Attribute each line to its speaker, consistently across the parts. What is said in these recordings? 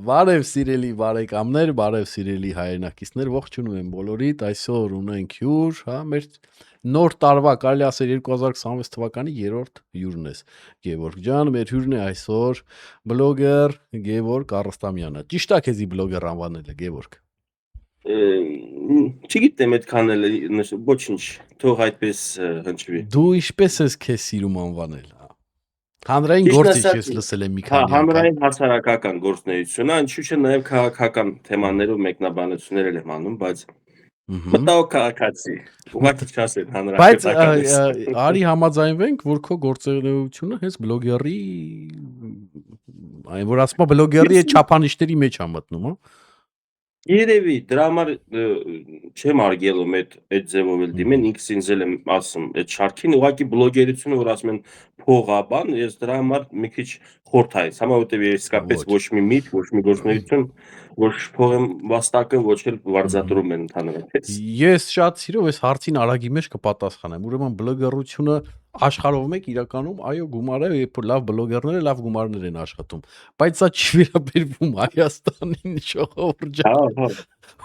Speaker 1: Բարև սիրելի բարեկամներ, բարև սիրելի հայրենակիցներ, ողջունում եմ բոլորիդ, այսօր ունենք հյուր, հա, մեր նոր տարվա, կարելի ասել 2026 թվականի երրորդ հյուրն ես, Գևորգ ջան, մեր հյուրն է այսօր բլոգեր Գևորգ Արստամյանը, ճիշտ է քեզի բլոգեր անվանելը, Գևորգ։
Speaker 2: Չգիտեմ այդքան էլ ոչինչ, թող այդպես հնչվի։
Speaker 1: Դու ինչպես ես քեզ սիրում անվանել, հանրային
Speaker 2: Ճիշտ
Speaker 1: գործիչ
Speaker 2: ասած,
Speaker 1: ես լսել եմ մի
Speaker 2: հա,
Speaker 1: քանի անգամ։
Speaker 2: հանրային հասարակական գործունեությունը, ինչու՞ չէ նաև քաղաքական թեմաներով մեկնաբանություններ էլ եմ անում, բայց մտավոր քաղաքացի, ուղղակի չասեն
Speaker 1: Բայց
Speaker 2: հանրապետական ես։
Speaker 1: արի համաձայնվենք, որ քո գործունեությունը հենց բլոգերի, այն որ ասում է բլոգերի չափանիշների մեջ է մտնում, հա։
Speaker 2: Երևի դրա համար չեմ արգելում այդ ձևով էլ դիմեն, ինքս ինձ էլ եմ ասում այդ շարքին, ուղղակի բլոգերությունը, որ ասում են փող ա բան, ես դրա համար մի քիչ խորթայից, համա որտեվ ես իսկապես ոչ մի միտ, ոչ մի գործունեություն, ոչ փող եմ վաստակը, ոչ էլ վարձատրում են ընդհանրապես։
Speaker 1: Ես շատ սիրով այս հարցին արագի մեջ կպատասխանեմ։ Ուրեմն բլոգերությունը աշխարհով մեկ իրականում այո գումար է, երբ որ լավ բլոգերները լավ գումարներ են աշխատում, բայց սա չի վերաբերվում Հայաստանին, ժողովուրդ ջան։
Speaker 2: Հա, հա։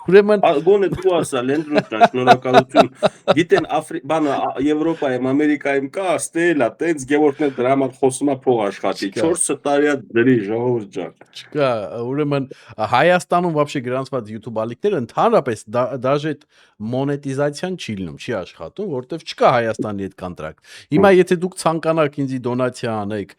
Speaker 1: Ուրեմն
Speaker 2: Գոնե դու ասա, Լենդրուս ջան, շնորհակալություն։ Գիտեն բանը Եվրոպայում, Ամերիկայում կա, ստել է, տենց Գևորգն էլ դրա համար խոսում է փող աշխատի։ 4 տարի է դրի, ժողովուրդ ջան։
Speaker 1: Չկա, ուրեմն Հայաստանում вообще գրանցված YouTube ալիքները ընդհանրապես դաժե այդ մոնետիզացիան չի լինում, չի աշխատում, որովհետև չկա Հայաստանի այդ կոնտրակտ։ Հիմա եթե դուք ցանկանաք ինձի դոնացիա անեք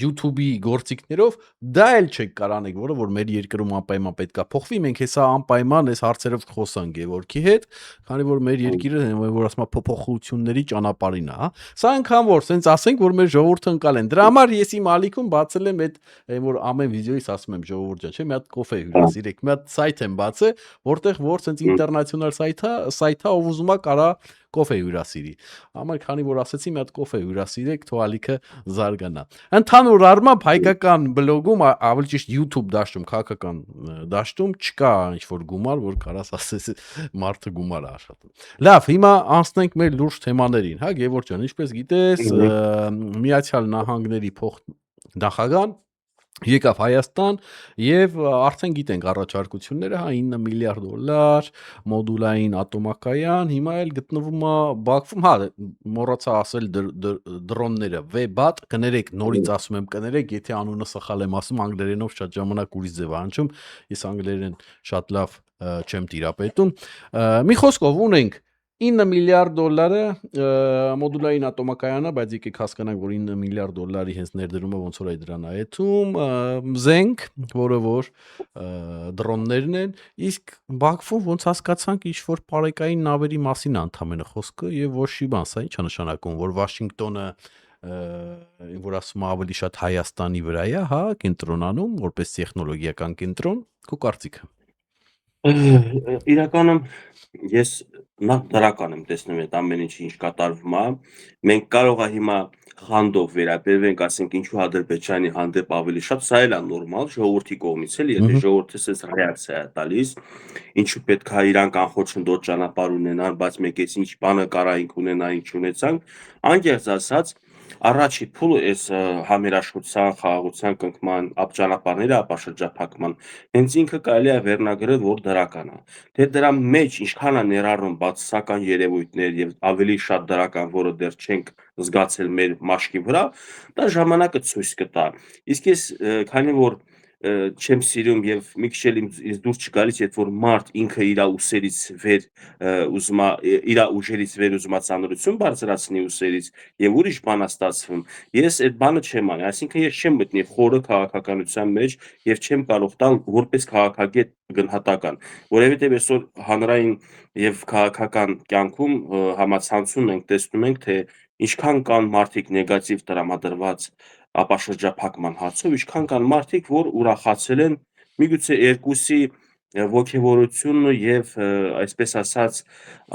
Speaker 1: YouTube-ի գործիքներով, դա էլ չեք կարող անեք, որը որ մեր երկրում անպայման պետքա փոխվի, մենք հեսա անպայման այս հարցերով կխոսանք Գևորգի հետ, քանի որ մեր երկիրը որ ասում է փոփոխությունների ճանապարհին է, հա։ Սա անգամ որ սենց ասենք, որ մեր ժողովուրդը ընկալ են։ Դրա համար ես իմ ալիքում բացել եմ այդ որ ամեն վիդեոից ասում եմ ժողովուրդ ջան, չէ՞, մի հատ կոֆե հյուրասիրեք, մի հատ սայթ եմ բացել, որտեղ որ սենց ինտերնացիոնալ սայթ է, ով ուզում է կարա կոֆե հյուրասիրի։ Համար քանի որ ասեցի մի հատ կոֆե հյուրասիրեք, թող ալիքը զարգանա։ Ընդհանուր առմամբ հայկական բլոգում, ավելի ճիշտ YouTube դաշտում, քաղաքական դաշտում չկա ինչ որ գումար, որ կարաս ասես մարդը գումար է աշխատում։ Լավ, հիմա անցնենք մեր լուրջ թեմաներին, հա, Գևորգ ջան, ինչպես գիտես, Միացյալ Նահանգների փոխնախագահան եկավ Հայաստան եւ արդեն գիտենք առաջարկությունները, հա, 9 միլիարդ դոլար, մոդուլային ատոմակայան, հիմա էլ գտնվում է Բաքվում, հա, մոռացա ասել դրոնները, Webat, կներեք, նորից ասում եմ կներեք, եթե անունը սխալ եմ ասում, անգլերենով շատ ժամանակ ուրիշ ձև անջում, ես անգլերեն շատ լավ չեմ տիրապետում։ Մի խոսքով ունենք 9 միլիարդ դոլարը մոդուլային ատոմակայանը, բայց եկեք հասկանանք, որ 9 միլիարդ դոլարի հենց ներդրումը ոնց որ է դրան այդում, զենք, որը որ դրոններն են, իսկ Բաքվում ոնց հասկացանք ինչ որ պարեկային նավերի մասին է ընդամենը խոսքը եւ ոչ մի բան, սա ի՞նչ է նշանակում, որ Վաշինգտոնը որ ասում ավելի շատ Հայաստանի վրա է, հա, կենտրոնանում, որպես տեխնոլոգիական կենտրոն, քո կարծիքը։
Speaker 2: Իրականում ես նախ դրական եմ տեսնում այդ ամեն ինչը ինչ կատարվում է։ Մենք կարող է հիմա խանդով վերաբերվենք, ասենք ինչու Ադրբեջանի հանդեպ ավելի շատ, սա էլ է նորմալ ժողովրդի կողմից էլ, եթե ժողովուրդը սես ռեակցիա է տալիս, ինչու պետք է իրանք անխոչնդոտ ճանապարհ ունենան, բայց մեկ էս ինչ բանը կարա ինք ունենա, ինչ ունեցանք, անկեղծ ասած առաջի փուլը այս համերաշխության, խաղաղության կնքման, ճանապարհների ապաշրջափակման հենց ինքը կարելի է վերնագրել, որ դրական է։ Թե դրա մեջ ինչքան է ներառում բացասական երևույթներ եւ ավելի շատ դրական, որը դեռ չենք զգացել մեր մաշկի վրա, դա ժամանակը ցույց կտա։ Իսկ ես քանի որ չեմ սիրում եւ մի քիչ էլ ինձ դուր չգալիս, երբ որ մարդ ինքը իր ուսերից վեր ուզում է իր ուժերից վեր ուզում է ցանրություն բարձրացնի ուսերից եւ ուրիշ բան է ստացվում, ես այդ բանը չեմ անի, այսինքն ես չեմ մտնի խորը քաղաքականության մեջ եւ չեմ կարող տալ որպես քաղաքագետ գնահատական, որովհետեւ այսօր հանրային եւ քաղաքական կյանքում համացանցում ենք տեսնում ենք, թե ինչքան կան մարդիկ նեգատիվ տրամադրված ապաշրջափակման հարցով, ինչքան կան մարդիկ, որ ուրախացել են միգուցե երկուսի ոգևորությունը եւ այսպես ասած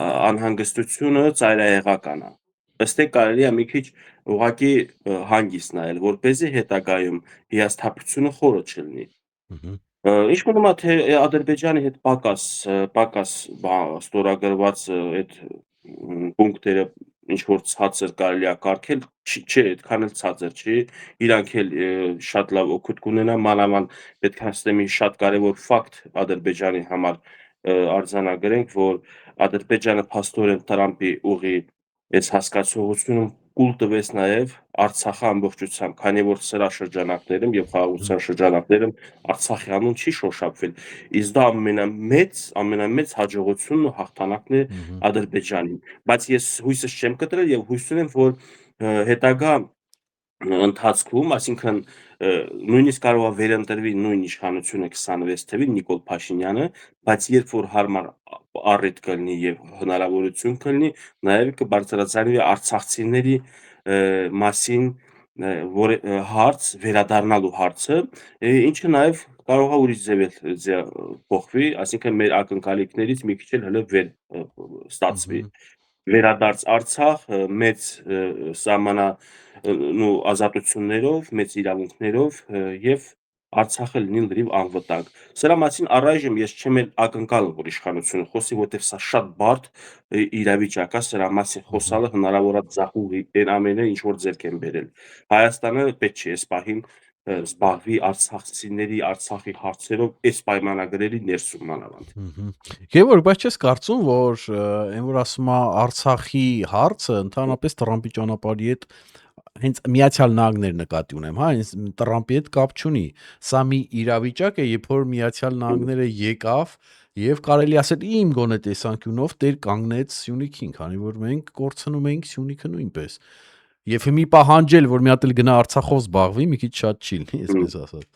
Speaker 2: անհանգստությունը ծայրահեղական է։ Ըստ է կարելի է մի քիչ ուղղակի հանգիստ նայել, որպեսզի հետագայում հիասթափությունը խորը չլինի։ Ինչ մնում է թե Ադրբեջանի հետ պակաս ստորագրված այդ պունկտերը ինչ որ ցածր կարելի է կարգել, չէ, այդքան էլ ցածր չի, իրանք էլ շատ լավ օգուտ կունենան, մանավանդ պետք է ասեմ մի շատ կարևոր ֆակտ Ադրբեջանի համար արձանագրենք, որ Ադրբեջանը փաստորեն Տրամպի ուղի այս հասկացողությունում կուլ տվեց նաև Արցախը ամբողջությամբ, քանի որ սրա շրջանակներում եւ խաղաղության շրջանակներում Արցախի անուն չի շոշափվել, իսկ դա ամենամեծ հաջողությունն ու հաղթանակն է Ադրբեջանին, բայց ես հույսս չեմ կտրել եւ հույս ունեմ, որ հետագա ընթացքում, այսինքն նույնիսկ կարող է վերընտրվի նույն իշխանությունը 26 թվին Նիկոլ Փաշինյանը, բայց երբ որ հարմար առիթ կլինի եւ հնարավորություն կլինի, նաեւ կբարձրացնի արցախցիների մասին որ հարց վերադառնալու հարցը, ինչը նաեւ կարող է ուրիշ ձև փոխվի, այսինքն մեր ակնկալիքներից մի քիչ էլ հələ վեր ստացվի։ Վերադարձ Արցախ մեծ սահմանու ազատություններով, մեծ իրավունքներով եւ Արցախը լինի լրիվ անվտանգ։ Սրա մասին առայժմ ես չեմ էլ ակնկալում, որ իշխանությունը խոսի, որտեղ սա շատ բարդ իրավիճակ է, սրա մասին խոսալը հնարավոր է ձախուղի այն ամենը, ինչ որ ձեռք են բերել։ Հայաստանը պետք չի այս պահին զբաղվի արցախցիների, Արցախի հարցերով այս պայմանագրերի ներսում մանավանդ։
Speaker 1: Գևորգ, բայց չես կարծում, որ այն որ ասում է Արցախի հարցը ընդհանրապես Տրամպի ճանապարհի հետ հենց Միացյալ Նահանգներ նկատի ունեմ, հա, հենց Տրամպի հետ կապ չունի։ Սա մի իրավիճակ է, երբ որ Միացյալ Նահանգները եկավ եւ կարելի ասել իմ գոնե տեսանկյունով տեր կանգնեց Սյունիքին, քանի որ մենք կորցնում էինք Սյունիքը նույնպես։ Եվ մի պահանջել, որ մի հատ էլ գնա Արցախով զբաղվի, մի քիչ շատ չի լինի, այսպես ասած։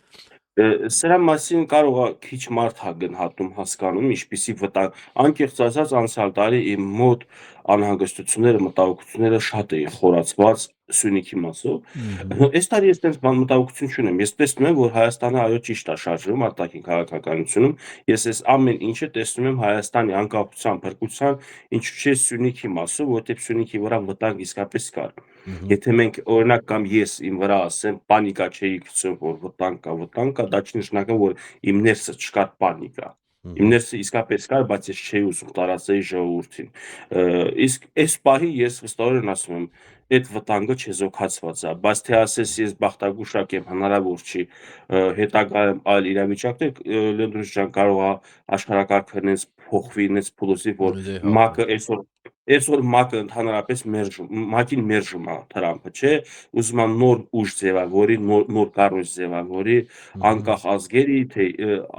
Speaker 2: Սրա մասին կարող է քիչ մարդ գնահատում հասկանում, ինչպիսի վտանգ, անկեղծ ասած անցյալ տարի իմ մոտ անհանգստությունները, մտահոգությունները շատ էին խորացված Սյունիքի մասով։ Այս տարի ես այդպես մտահոգություն չունեմ։ Ես տեսնում եմ, որ Հայաստանը այո ճիշտ է շարժվում արտաքին քաղաքականությունում։ Ես այս ամեն ինչը տեսնում եմ Հայաստանի անկախության, փրկության, ինչու՞ չէ Սյունիքի մասով, որովհետև Սյունիքի վրա վտանգ իսկապես կար։ Եթե մենք օրինակ կամ ես իմ վրա ասեմ, պանիկա չէի գցում, որ վտանգ կա, դա չի նշանակում, որ իմ ներսը չկար պանիկա։ Իմ ներսը իսկապես կար, բայց ես չէի ուզում տարածեի ժողովրդին։ Իսկ այս պահի ես վստահորեն ասում եմ, այդ վտանգը չեզոքացված է, բայց թե ասես ես բախտագուշակ եմ, հնարավոր չի, հետագայում այլ իրավիճակներ Լենդրուս ջան կարող է աշխարհակարգը նենց փոխվի, նենց փլուզի, որ ՄԱԿ-ը այսօր ՄԱԿ-ը ընդհանրապես ՄԱԿ-ին մերժում է Թրամփը, չէ, ուզում է նոր ուժ ձևավորի, նոր կառույց ձևավորի, անկախ ազգերի, թե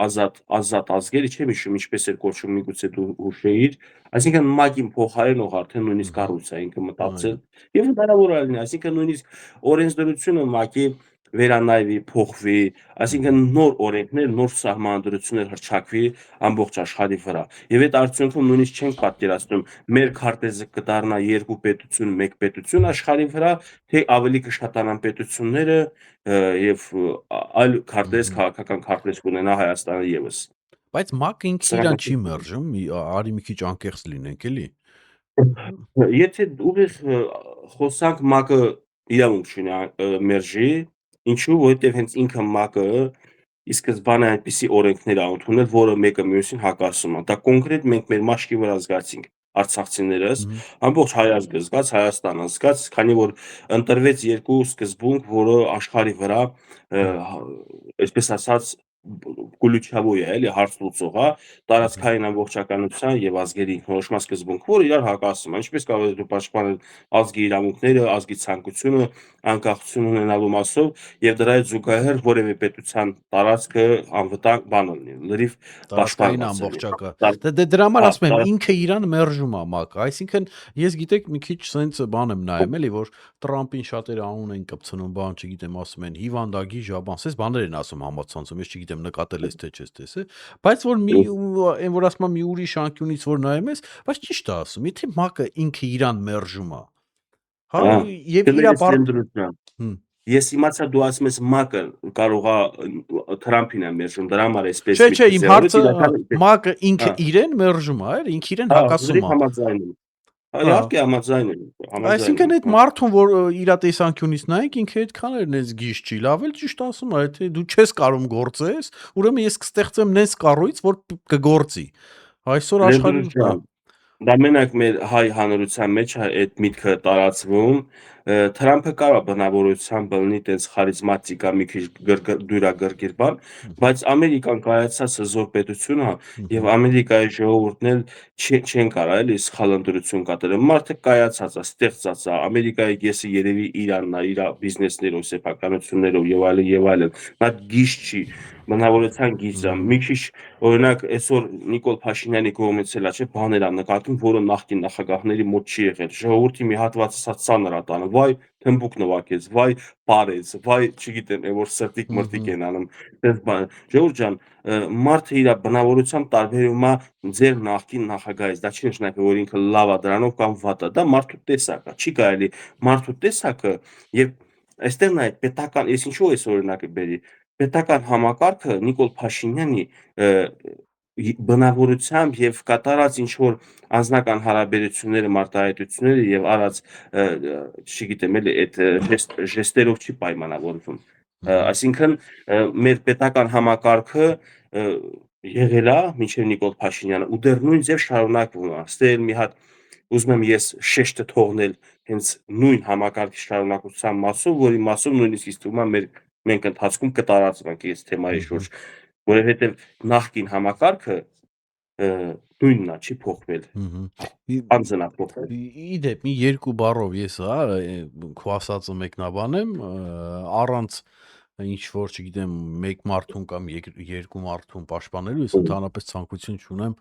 Speaker 2: ազատ ազգերի, չեմ հիշում ինչպես էր կոչվում, միգուցե դու հուշեիր, այսինքն ՄԱԿ-ին փոխարենող արդեն նույնիսկ կառույց է ինքը մտածել եւ հնարավոր է լինի, այսինքն նույնիսկ օրենսդրությունը ՄԱԿ-ի վերանայվի, փոխվի, այսինքն նոր օրենքներ, նոր սահմանադրություններ հռչակվի ամբողջ աշխարհի վրա։ Եվ այդ արդյունքում նույնիսկ չենք պատկերացնում մեր քարտեզը կդառնա երկու պետություն, մեկ պետություն աշխարհի վրա, թե ավելի կշատանան պետությունները եւ այլ քարտեզ, քաղաքական քարտեզ կունենա Հայաստանը եւս։
Speaker 1: Բայց ՄԱԿ-ը ինքն իրան չի մերժում, արի մի քիչ անկեղծ լինենք, էլի։
Speaker 2: Եթե ուղիղ խոսանք ՄԱԿ-ը իրավունք չունի մերժի, ինչու, որովհետև հենց ինքը ՄԱԿ-ը ի սկզբանե այնպիսի օրենքներ ա ընդունել, որը մեկը մյուսին հակասում է։ Դա կոնկրետ մենք մեր մաշկի վրա զգացինք արցախցիներս, ամբողջ հայ ազգը զգաց, Հայաստանը զգաց, քանի որ ընտրվեց երկու սկզբունք, որը աշխարհի վրա այսպես ասած կուլուչավոյ է, էլի հարց լուծող է, տարածքային ամբողջականության եւ ազգերի ինքնորոշման սկզբունք, որը իրար հակասում է։ Ինչպես կարող ես դու պաշտպանել ազգի իրավունքները, ազգի ցանկությունը, անկախություն ունենալու մասով եւ դրա հետ զուգահեռ որևէ պետության տարածքը անվտանգ բան լինի, լրիվ
Speaker 1: տարածքային ամբողջական։ Դրա համար ասում եմ, ինքը իրան մերժում է ՄԱԿ-ը, այսինքն ես գիտեք մի քիչ սենց բան եմ նայում, էլի, որ Տրամպին շատերը անուն են կպցնում, բան չգիտեմ, ասում են հիվանդագի ժաբան, սենց բաներ են ասում համացանցում, ես չգիտեմ նկատել ես թե չես տեսել, բայց որ մի այն որ ասում եմ մի ուրիշ անկյունից որ նայում ես, բայց ճիշտ է ասում, եթե ՄԱԿ-ը ինքը իրան մերժում է, հա, եւ իր
Speaker 2: Ես իմացա դու ասում ես ՄԱԿ-ը կարող է Թրամփին է մերժում, դրա համար էսպես
Speaker 1: Չէ, իմ հարցը ՄԱԿ-ը ինքը իրեն մերժում է, ինքը իրեն հակասում է։
Speaker 2: Համաձայն եմ։ Իհարկե համաձայն եմ։
Speaker 1: Այսինքն այդ մարդուն, որ իր տեսանկյունից նայենք, ինքը այդքան էլ նես գիժ չի, լավ էլ ճիշտ ասում է, եթե դու չես կարող գործես, ուրեմն ես կստեղծեմ նես կառույց, որ կգործի։ Այսօր աշխարհում
Speaker 2: Դա մենակ մեր հայ հանրության մեջ է այդ միտքը տարածվում, Թրամփը կարող է բնավորությամբ լինի տենց խարիզմատիկ, մի քիչ դյուրագրգիռ բան, բայց Ամերիկան կայացած հզոր պետություն է եւ Ամերիկայի ժողովուրդն էլ չեն կարող էլի սխալ ընտրություն կատարել։ Մարդը կայացած է, ստեղծած է, Ամերիկայի կեսը երևի Իրանն է, իր բիզնեսներով, սեփականություններով եւ այլն եւ այլն։ Նա գիժ չի, բնավորության գիծ է։ Մի քիչ օրինակ այսօր Նիկոլ Փաշինյանի կողմից էլ է, չէ՞, բաներ ա նկատում, որը նախկին նախագահների մոտ չի եղել։ Ժողովրդի մի հատվածը սա ծանր ա տանում, վայ, թմբուկ նվագեց, վայ, պարեց, վայ, չգիտեմ, այն որ սրտիկ մրտիկ են անում։ Դες բան, Ժողովուրդ ջան, մարդը իր բնավորությամբ տարբերում է ձեր նախկին նախագահից։ Դա չի նշանակում, որ ինքը լավ է դրանով կամ վատ է։ Դա մարդու տեսակ է։ Չի կարելի մարդու տեսակը եւ այստեղ նայեք պետական, ես ինչու այս օրինակը բերի, պետական համակարգը Նիկոլ Փաշինյանի բնավորությամբ եւ կատարած ինչ որ անձնական հարաբերությունները, մարտահայտությունները եւ արած, չգիտեմ էլի այդ ժեստերով չի պայմանավորվում։ Այսինքն մեր պետական համակարգը եղել է մինչև Նիկոլ Փաշինյանը ու դեռ նույն ձև շարունակվում է։ Ստե էլ մի հատ ուզում եմ ես շեշտը թողնել հենց նույն համակարգի շարունակության մասով, որի մասով նույնիսկ ինձ թվում է մենք ընթացքում կտարածվենք այս թեմայի շուրջ, որովհետև նախկին համակարգը նույնն է, չի փոխվել, անձն է փոխվել։
Speaker 1: Իդեպ մի երկու բառով ես քո ասածը մեկնաբանեմ, առանց ինչ որ չգիտեմ մեկ մարդուն կամ երկու մարդուն պաշտպանելու, ես ընդհանրապես ցանկություն չունեմ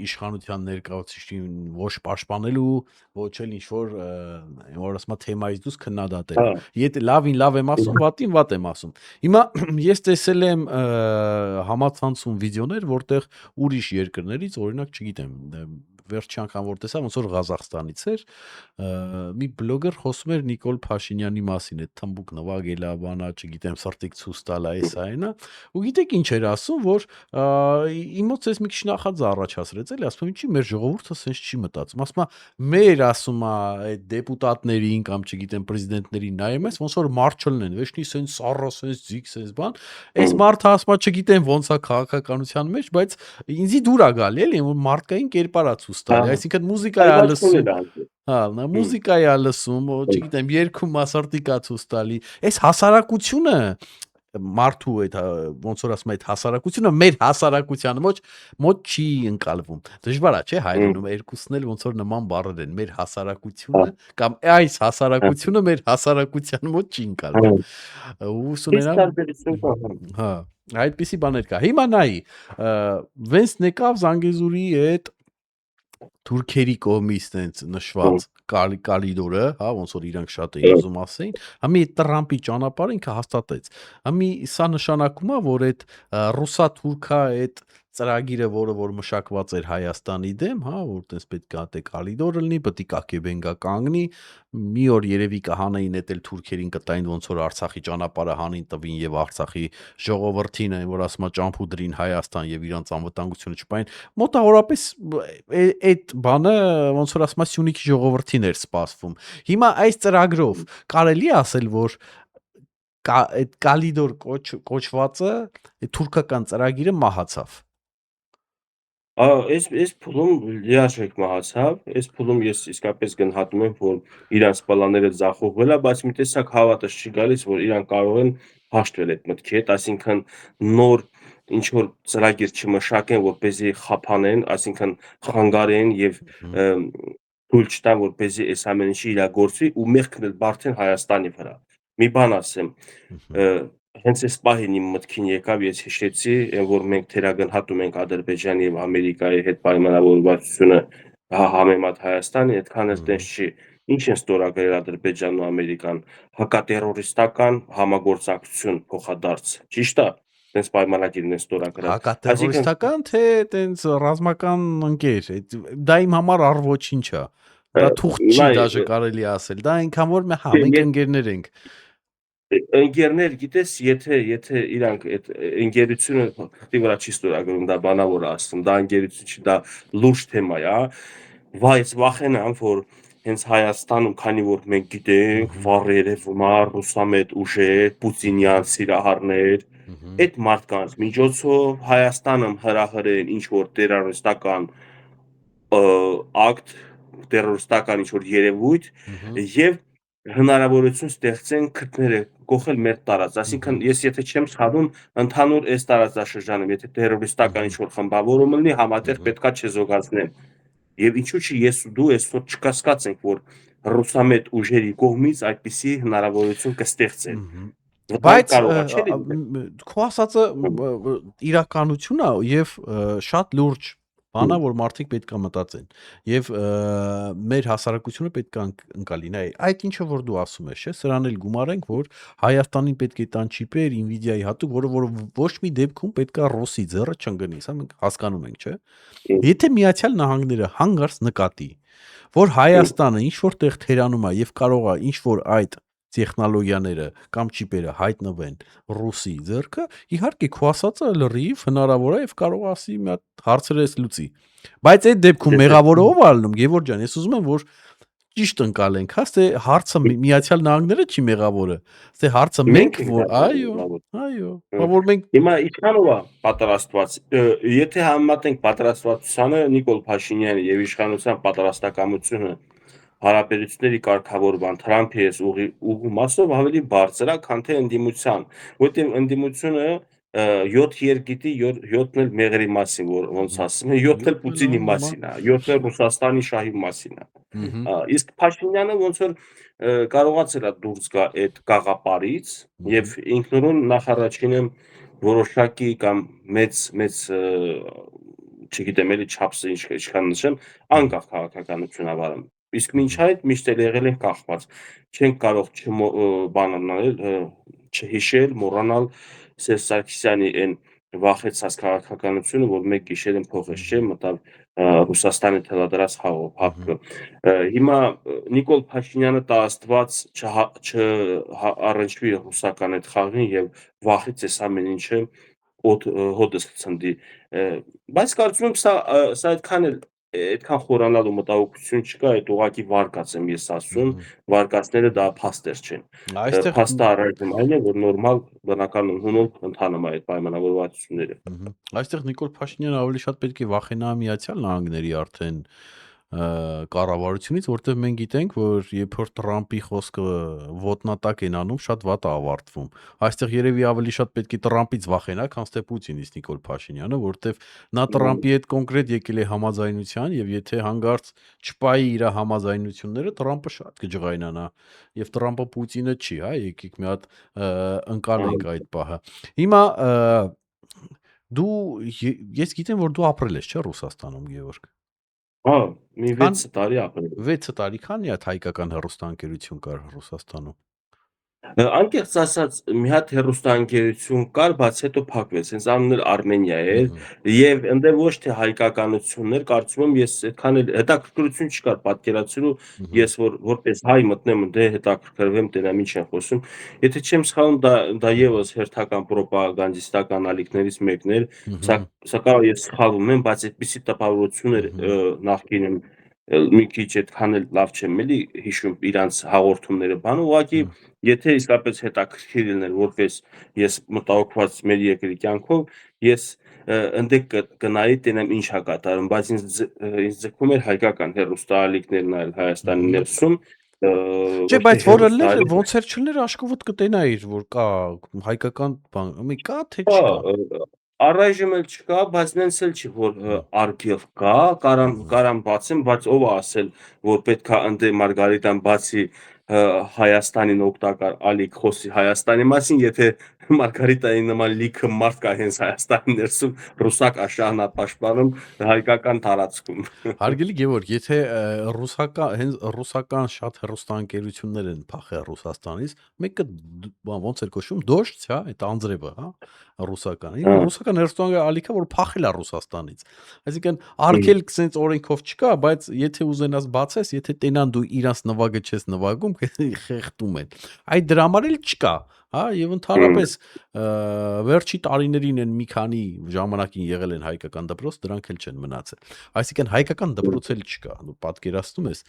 Speaker 1: իշխանության ներկայացուցիչին ոչ պաշտպանելու, ոչ էլ ինչ որ ասма թեմայից դուրս քննադատել։ Եթե լավին լավ եմ ասում, վատին վատ եմ ասում։ Հիմա ես տեսել եմ համացանցում վիդեոներ, որտեղ ուրիշ երկրներից, օրինակ, չգիտեմ, վերջի անգամ որ տեսա, ոնց որ Ղազախստանից էր, մի բլոգեր խոսում էր Նիկոլ Փաշինյանի մասին, այդ թմբուկ նվագել է, բանա, չգիտեմ, սրտիկ ցույց տալ է, էսա այնա, ու գիտեք ինչ էր ասում, որ իմոց էս մի քիչ նախաձ առաջացրեց, էլի, ասում եմ, ինչի մեր ժողովուրդը սենց չի մտածում, ասում է, մեր ասում է այդ դեպուտատներին կամ չգիտեմ պրեզիդենտներին նայում ես, ոնց որ մարդ չլինեն, վեճնի սենց սառը, սենց ձիգ, սենց բան, այս մարդը ասում է, չգիտեմ ոնց է քաղաքականության մեջ, բայց ինձի դուր է գալի, էլի, որ մարդկային կերպար է ցույց տալի, այսինքն մուզիկա է լսում, հա, մուզիկա է լսում, չգիտեմ, երգում մասարտիկ է ցույց տալի, այս հասարակությունը մարդու այդ ոնց որ ասում այդ հասարակությունը մեր հասարակությանը մոտ չի ընկալվում։ Դժվար է, չէ՞, հայերենում երկուսն էլ ոնց որ նման բառեր են, մեր հասարակությունը կամ այս հասարակությունը մեր հասարակության մոտ չի ընկալվում։ Ու սունենամ, հա, այդպիսի բաներ կա։ Հիմա նայի, վենց նեկավ Զանգեզուրի այդ թուրքերի կողմից տենց նշված կալիդորը, հա, ոնց որ իրանք շատ էին ուզում ասեին, համի այդ Տրամպի ճանապարհը ինքը հաստատեց։ Համի սա նշանակում է, որ այդ ռուսա-թուրքա այդ ծրագիրը, որ մշակված էր Հայաստանի դեմ, հա, որ տես պետք է այդ կալիդորը լինի, պետք է կակեբենգա կանգնի, մի օր երևի կհանեին էդ էլ թուրքերին կտային ոնց որ Արցախի ճանապարհը հանին տվին եւ Արցախի ժողովրդին, որ ասма ճամփու դրին Հայաստան եւ իրանց անվտանգությունը չպային, մոտավորապես այդ բանը ոնց որ ասма Սյունիքի ժողովրդին էր սպասվում։ Հիմա այս ծրագրով կարելի է ասել, որ այդ կալիդոր կոչվածը թուրքական ծրագիրը մահացավ։
Speaker 2: Այս փուլում լիարժեք մահացավ, այս փուլում ես իսկապես գնահատում եմ, որ իրանց պլանները ձախողվել է, բայց մի տեսակ հավատս չի գալիս, որ իրանք կարող են հաշտվել այդ մտքի հետ, այսինքն նոր ինչ որ ծրագիր չմշակեն, որպեսզի խափանեն, այսինքն խանգարեն եւ թույլ չտան, որպեսզի այս ամեն ինչը իրագործվի ու մեղքն էլ բարթեն Հայաստանի վրա։ Մի բան ասեմ, հենց այս պահին իմ մտքին եկավ, ես հիշեցի, որ մենք թերագնահատում ենք Ադրբեջանի եւ Ամերիկայի հետ պայմանավորվածությունը համեմատ Հայաստանի, այդքան էլ տես չի։ Ինչ են ստորագրել Ադրբեջանն ու Ամերիկան, հակատերորիստական համագործակցություն փոխադարձ, ճիշտ է։ Տես պայմանագիրն են ստորագրել։
Speaker 1: Հակատերորիստական թե տենց ռազմական ընկեր, դա իմ համար առ ոչինչ է։ Դա թուղթ չի դաժե կարելի ասել, դա այնքան որ մենք ընկերներ ենք։
Speaker 2: Ընկերներ, գիտես, եթե իրանք այդ ընկերությունը քրտի վրա չի ստորագրում, դա բանավոր է ասում, դա ընկերություն չի, դա լուրջ թեմա է, բայց վախենամ, որ հենց Հայաստանում, քանի որ մենք գիտենք, վառ երևում է ռուսամետ ուժեր, պուտինյան սիրահարներ, այդ մարդկանց միջոցով Հայաստանում հրահրեն ինչ որ տերորիստական ակտ, տերորիստական ինչ-որ երևույթ
Speaker 1: Ըհը,
Speaker 2: եւ հնարավորություն ստեղծեն քրդները կողել մեր տարածք։
Speaker 1: ըհը,
Speaker 2: Այսինքն ես եթե չեմ սխալվում, ընդհանուր այս տարածաշրջանում, եթե տերորիստական
Speaker 1: ըհը,
Speaker 2: ինչ-որ խմբավորում լինի, համատեղ
Speaker 1: ըհը,
Speaker 2: պետքա չզոգացնեն։ Եվ ինչու՞ չի ես ու դու այսօր չկասկած ենք, որ ռուսամետ ուժերի կողմից այդպիսի հնարավորություն կստեղծեն։
Speaker 1: ըհը։
Speaker 2: Վտանգ
Speaker 1: Բայց
Speaker 2: կարող է չէ՞ լինել։
Speaker 1: քո ասածը իրականություն է եւ շատ լուրջ բան է, որ մարդիկ պետքա մտածեն եւ մեր հասարակությունը պետքա ընկալի։ նայ, այդ ինչը որ դու ասում ես, չէ՞, սրան էլ գումարենք, որ Հայաստանին պետք է տան չիպեր, Nvidia-ի հատուկ, որը ոչ մի դեպքում պետքա Ռոսի ձեռը չընկնի, սա մենք հասկանում ենք, չէ՞։ Եթե Միացյալ Նահանգները հանգարց նկատի, որ Հայաստանը ինչ որտեղ թերանում է եւ կարող է ինչ որ այդ տեխնոլոգիաները կամ չիպերը հայտնվեն Ռուսի ձեռքը, իհարկե քո ասածը լրիվ հնարավոր է եւ կարող է ասի մի հատ հարցերես լուծի։ Բայց այդ դեպքում մեղավորը ով է ալնում, Գևորգ ջան, ես ուզում եմ որ ճիշտ ընկալենք, հա, թե հարցը Միացյալ Նահանգները չի մեղավորը, թե հարցը
Speaker 2: Մենք
Speaker 1: մենք
Speaker 2: ենք
Speaker 1: որ
Speaker 2: դարձել
Speaker 1: այո,
Speaker 2: մեղավոր։
Speaker 1: այո,
Speaker 2: Հա։
Speaker 1: բա որ մենք
Speaker 2: Հիմա ինչքանով է պատրաստված։ Եթե համեմատենք պատրաստվածությանը Նիկոլ Փաշինյանի եւ իշխանության պատրաստակամությունը հարաբերությունների կարգավորման Թրամփի ես ուղու մասով ավելի բարձր է, քան թե ընդդիմության, որտեղ ընդդիմությունը 7 երգիտի 7-ն էլ մեղրի մասին, որ ոնց ասում են, 7-ն էլ
Speaker 1: յոթ
Speaker 2: Պուտինի
Speaker 1: նոմա,
Speaker 2: մասին է, 7-ն էլ Ռուսաստանի շահի մասին է։
Speaker 1: ըհը,
Speaker 2: Իսկ Փաշինյանը ոնց որ կարողացել է դուրս գա այդ գաղափարից
Speaker 1: ըհը,
Speaker 2: եւ ինքնուրույն նախարարչինը որոշակի կամ մեծ չգիտեմ էլի չափսը ինչքան նշեմ,
Speaker 1: ըհը,
Speaker 2: անկախ քաղաքականություն ավարում։ Իսկ մինչ
Speaker 1: ըհը,
Speaker 2: այդ միշտ էլ եղել են կախված։ Չենք կարող բանանել, չհիշել, մոռանալ Սերժ Սարգսյանի այն վախեցած քաղաքականությունը, որ մեկ գիշեր են փողեց, չէ,
Speaker 1: ըհը,
Speaker 2: մտավ Ռուսաստանի թելադրած խաղով
Speaker 1: ըհը,
Speaker 2: հապկը։ Հիմա Նիկոլ Փաշինյանը տա Աստված չառնչվի ռուսական այդ խաղին եւ վախից այս ամեն ինչը հոդս ցնդի։ Բայց կարծում եմ սա այդքան խորանալու մտահոգություն չկա, այդ ուղակի վարկած եմ ես ասում,
Speaker 1: ըհը։
Speaker 2: վարկածները դա փաստեր չեն։
Speaker 1: Այստեղ
Speaker 2: Փաստը առայժմ այն է, որ նորմալ բնական հունով ընթանում է այդ պայմանավորվածությունները։
Speaker 1: Այստեղ Նիկոլ Փաշինյանը ավելի շատ պետք է վախենա Միացյալ Նահանգների արդեն կառավարությունից, որտեղ մենք գիտենք, որ երբ որ Տրամպի խոսքը ոտնատակ են անում, շատ վատ է ավարտվում։ Այստեղ երևի ավելի շատ պետք է Տրամպից վախենա, քան թե Պուտինից Նիկոլ Փաշինյանը, որտեղ նա Տրամպի հետ կոնկրետ եկել է համաձայնության եւ եթե հանգարց չպայի իր համաձայնությունները, Տրամպը շատ կջղայնանա եւ Տրամպը Պուտինը չի, հա, եկեք մի հատ ընկալենք այդ պահը։ Հիմա դու ես գիտեմ, որ դու ապրել ես, չէ՞, Ռուսաստանում, Գևորգ։
Speaker 2: Հա, մի
Speaker 1: Քան
Speaker 2: 6 տարի ապրել եմ։
Speaker 1: 6 տարի, քանի հատ հայկական հեռուստաընկերություն կար Ռուսաստանում։
Speaker 2: Անկեղծ ասած, մի հատ հեռուստաընկերություն կար, բայց հետո փակվեց, հենց անունն էլ Արմենիա էր
Speaker 1: Ըհը,
Speaker 2: եւ ընդ ոչ թե հայկականություններ, կարծում եմ ես այդքան էլ հետաքրքրություն չկար պատկերացնելու,
Speaker 1: ըհը,
Speaker 2: ես որպես հայ մտնեմ դե հետաքրքրվեմ դրանից ինչ են խոսում։ Եթե չեմ սխալվում, դա
Speaker 1: ըհը,
Speaker 2: եւս հերթական ռոպագանդիստական ալիքներից մեկն էր,
Speaker 1: ըհը,
Speaker 2: սա կարող ես սխալվում եմ, բայց այդպիսի տպավորություն էր
Speaker 1: ըհը,
Speaker 2: նախկինում մի քիչ այդքան էլ լավ չեմ էլի հիշում իրանց հաղորդումները, բան ուղղակի
Speaker 1: ըհը,
Speaker 2: եթե իսկապես հետաքրքիր լիներ, որպես ես մտահոգված մեր երկրի կյանքով, ես ընդդեմ կնայի տենեմ ինչ ա կատարում, բայց ինձ ձգում էր հայկական հեռուստաալիքներ նայել Հայաստանի
Speaker 1: ըհը։
Speaker 2: ներսում,
Speaker 1: Չէ,
Speaker 2: ոչ թե
Speaker 1: բայց որը լեր
Speaker 2: հեռուստաալիք։
Speaker 1: ոնց էր չլներ աշխուհոտ կտենայիր, որ կա հայկական բան, մի կա թե
Speaker 2: Հա,
Speaker 1: չկա։
Speaker 2: առայժմ էլ չկա, բայց նենց էլ չի, որ
Speaker 1: Ըհը,
Speaker 2: արգելք կա,
Speaker 1: ըհը,
Speaker 2: կարամ բացեմ, բայց ով է ասել, որ պետքա ընդ Մարգարիտան բացի Հայաստանին օգտակար ալիք խոսի Հայաստանի մասին, եթե Մարգարիտայի նման լիքը մարդ կա հենց Հայաստանի ներսում ռուսակ աշահնա պաշտպանում հայկական տարածքում։
Speaker 1: Հարգելի Գևորգ, եթե ռուսական հենց ռուսական շատ հեռուստաընկերություններ են փախել Ռուսաստանից, մեկը բան ոնց էր կոչվում, Դոշտ, հա, այդ անձրևը, հա, ռուսական։
Speaker 2: Հա,
Speaker 1: Ռուսական հեռուստաընկեր ալիքա, որ փախել է Ռուսաստանից։ Այսինքն
Speaker 2: հմ,
Speaker 1: արգելք sense օրենքով չկա, բայց եթե ուզենաս բացես, եթե տենան դու իրանց նվագը չես նվագում, խեղդում են։ Այդ դրա համար էլ չկա, հա, եւ
Speaker 2: հմ,
Speaker 1: ընդհանրապես վերջի տարիներին են մի քանի ժամանակին եղել են հայկական դպրոց, դրանք էլ չեն մնացել։ Այսինքն հայկական
Speaker 2: հմ,
Speaker 1: դպրոց էլ չկա, դու պատկերացնում ես։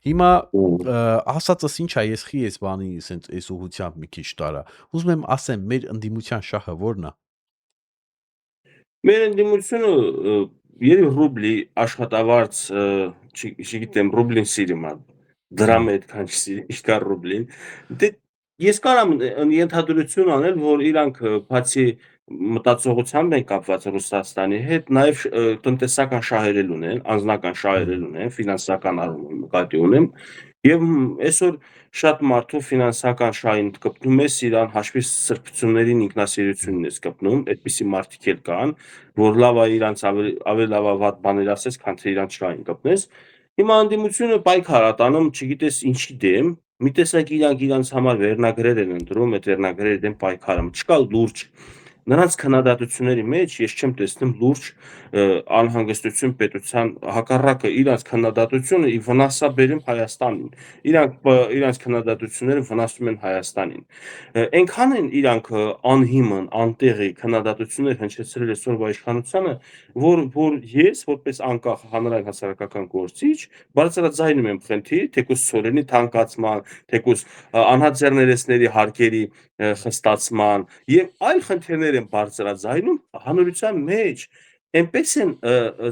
Speaker 1: Հիմա
Speaker 2: հմ։
Speaker 1: ասածս ինչ է, ես խի ես բանի ասենց այս ուղությամբ մի քիչ տարա։ Ուզում եմ ասեմ, մեր ընդդիմության շահը ո՞րն է։
Speaker 2: Մեր ընդդիմությունը երբ ռուբլի աշխատավարձ չգիտեմ ռուբլին սիրում է դրամը այդքան չսիրի ինչքա ռուբլին դե ես կարամ ենթադրություն անել որ իրանք բացի մտածողությամբ են կապված Ռուսաստանի հետ նաև տնտեսական շահերել ունեն անձնական շահերել ունեն ֆինանսական առումով նկատի ունեմ եւ այսօր շատ մարդու ֆինանսական շահին կպնում ես իրան հաշվի սրբություններին ինքնասիրությունն ես կպնում այդպիսի մարդիկ էլ կան որ լավ է իրանց ավելի լավ է վատ բաներ ասես քան թե իրանց շահին կպնես հիմա անդիմությունը պայքար է տանում չգիտես ինչի դեմ մի տեսակ իրանց համար վերնագրեր են ընտրում այդ վերնագրերի դեմ պայքարում չկա լուրջ նրանց քննադատությունների մեջ ես չեմ տեսնում լուրջ անհանգստություն պետության հակառակը իրանց քննադատությունը վնասաբերում Հայաստանին իրանց քննադատությունները վնասում են Հայաստանին այնքան են իրանք անհիմն անտեղի քննադատություններ հնչեցրել այսօրվա իշխանությանը որ ես որպես անկախ հանրային հասարակական գործիչ բարձրաձայնում եմ խնդիր թեկուզ ծորենի թանկացման թեկուզ անհաձեռներեսների հարկերի խստացման եւ այլ խնդիրներ են բարձրաձայնում հանրության մեջ այնպես են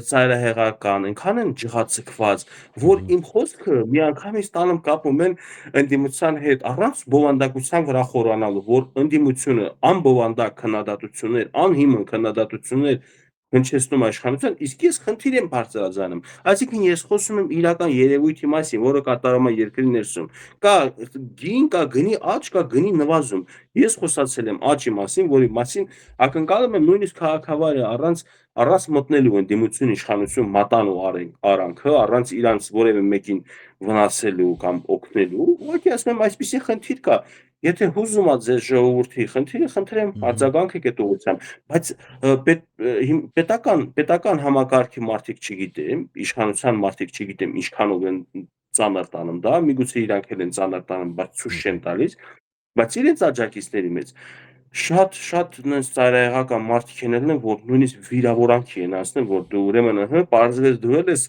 Speaker 2: ծայրահեղական, այնքան են ջղացկված, որ իմ խոսքը միանգամից տանում կապում են ընդդիմության հետ առանց բովանդակության վրա խորանալու, որ ընդդիմությունը անբովանդակ քննադատություններ, անհիմն քննադատություններ հնչեցնում իշխանության, իսկ ես խնդիր եմ բարձրաձայնում։ Այսինքն ես խոսում եմ իրական երևույթի մասին, որը կատարվում է երկրի ներսում։ Կա գին, կա գնի աճ, կա գնի նվազում։ Ես խոսացել եմ աճի մասին, որի մասին ակնկալում եմ նույնիսկ քաղաքավարը առանց մտնելու ընդդիմություն իշխանություն մատան ու արանքը, առանց իրանց որևէ մեկին վնասելու կամ օգնելու, ուղղակի ասում եմ այսպեսի խնդիր կա։ Եթե հուզում է ձեզ ժողովրդի խնդիրը, խնդրեմ արձագանքեք այդ ուղղությամբ, բայց պետական համակարգի մարդիկ չգիտեմ, իշխանության մարդիկ չգիտեմ ինչքանով են ծանր տանում դա, միգուցե իրանք էլ են ծանր տանում, բայց ցույց չեն տալիս, բայց իրենց աջակիցների մեջ շատ նենց ծայրահեղական մարդիկ են ելնել, որ նույնիսկ վիրավորանքի են ասել, որ դու ուրեմն պարզվեց դու էլ ես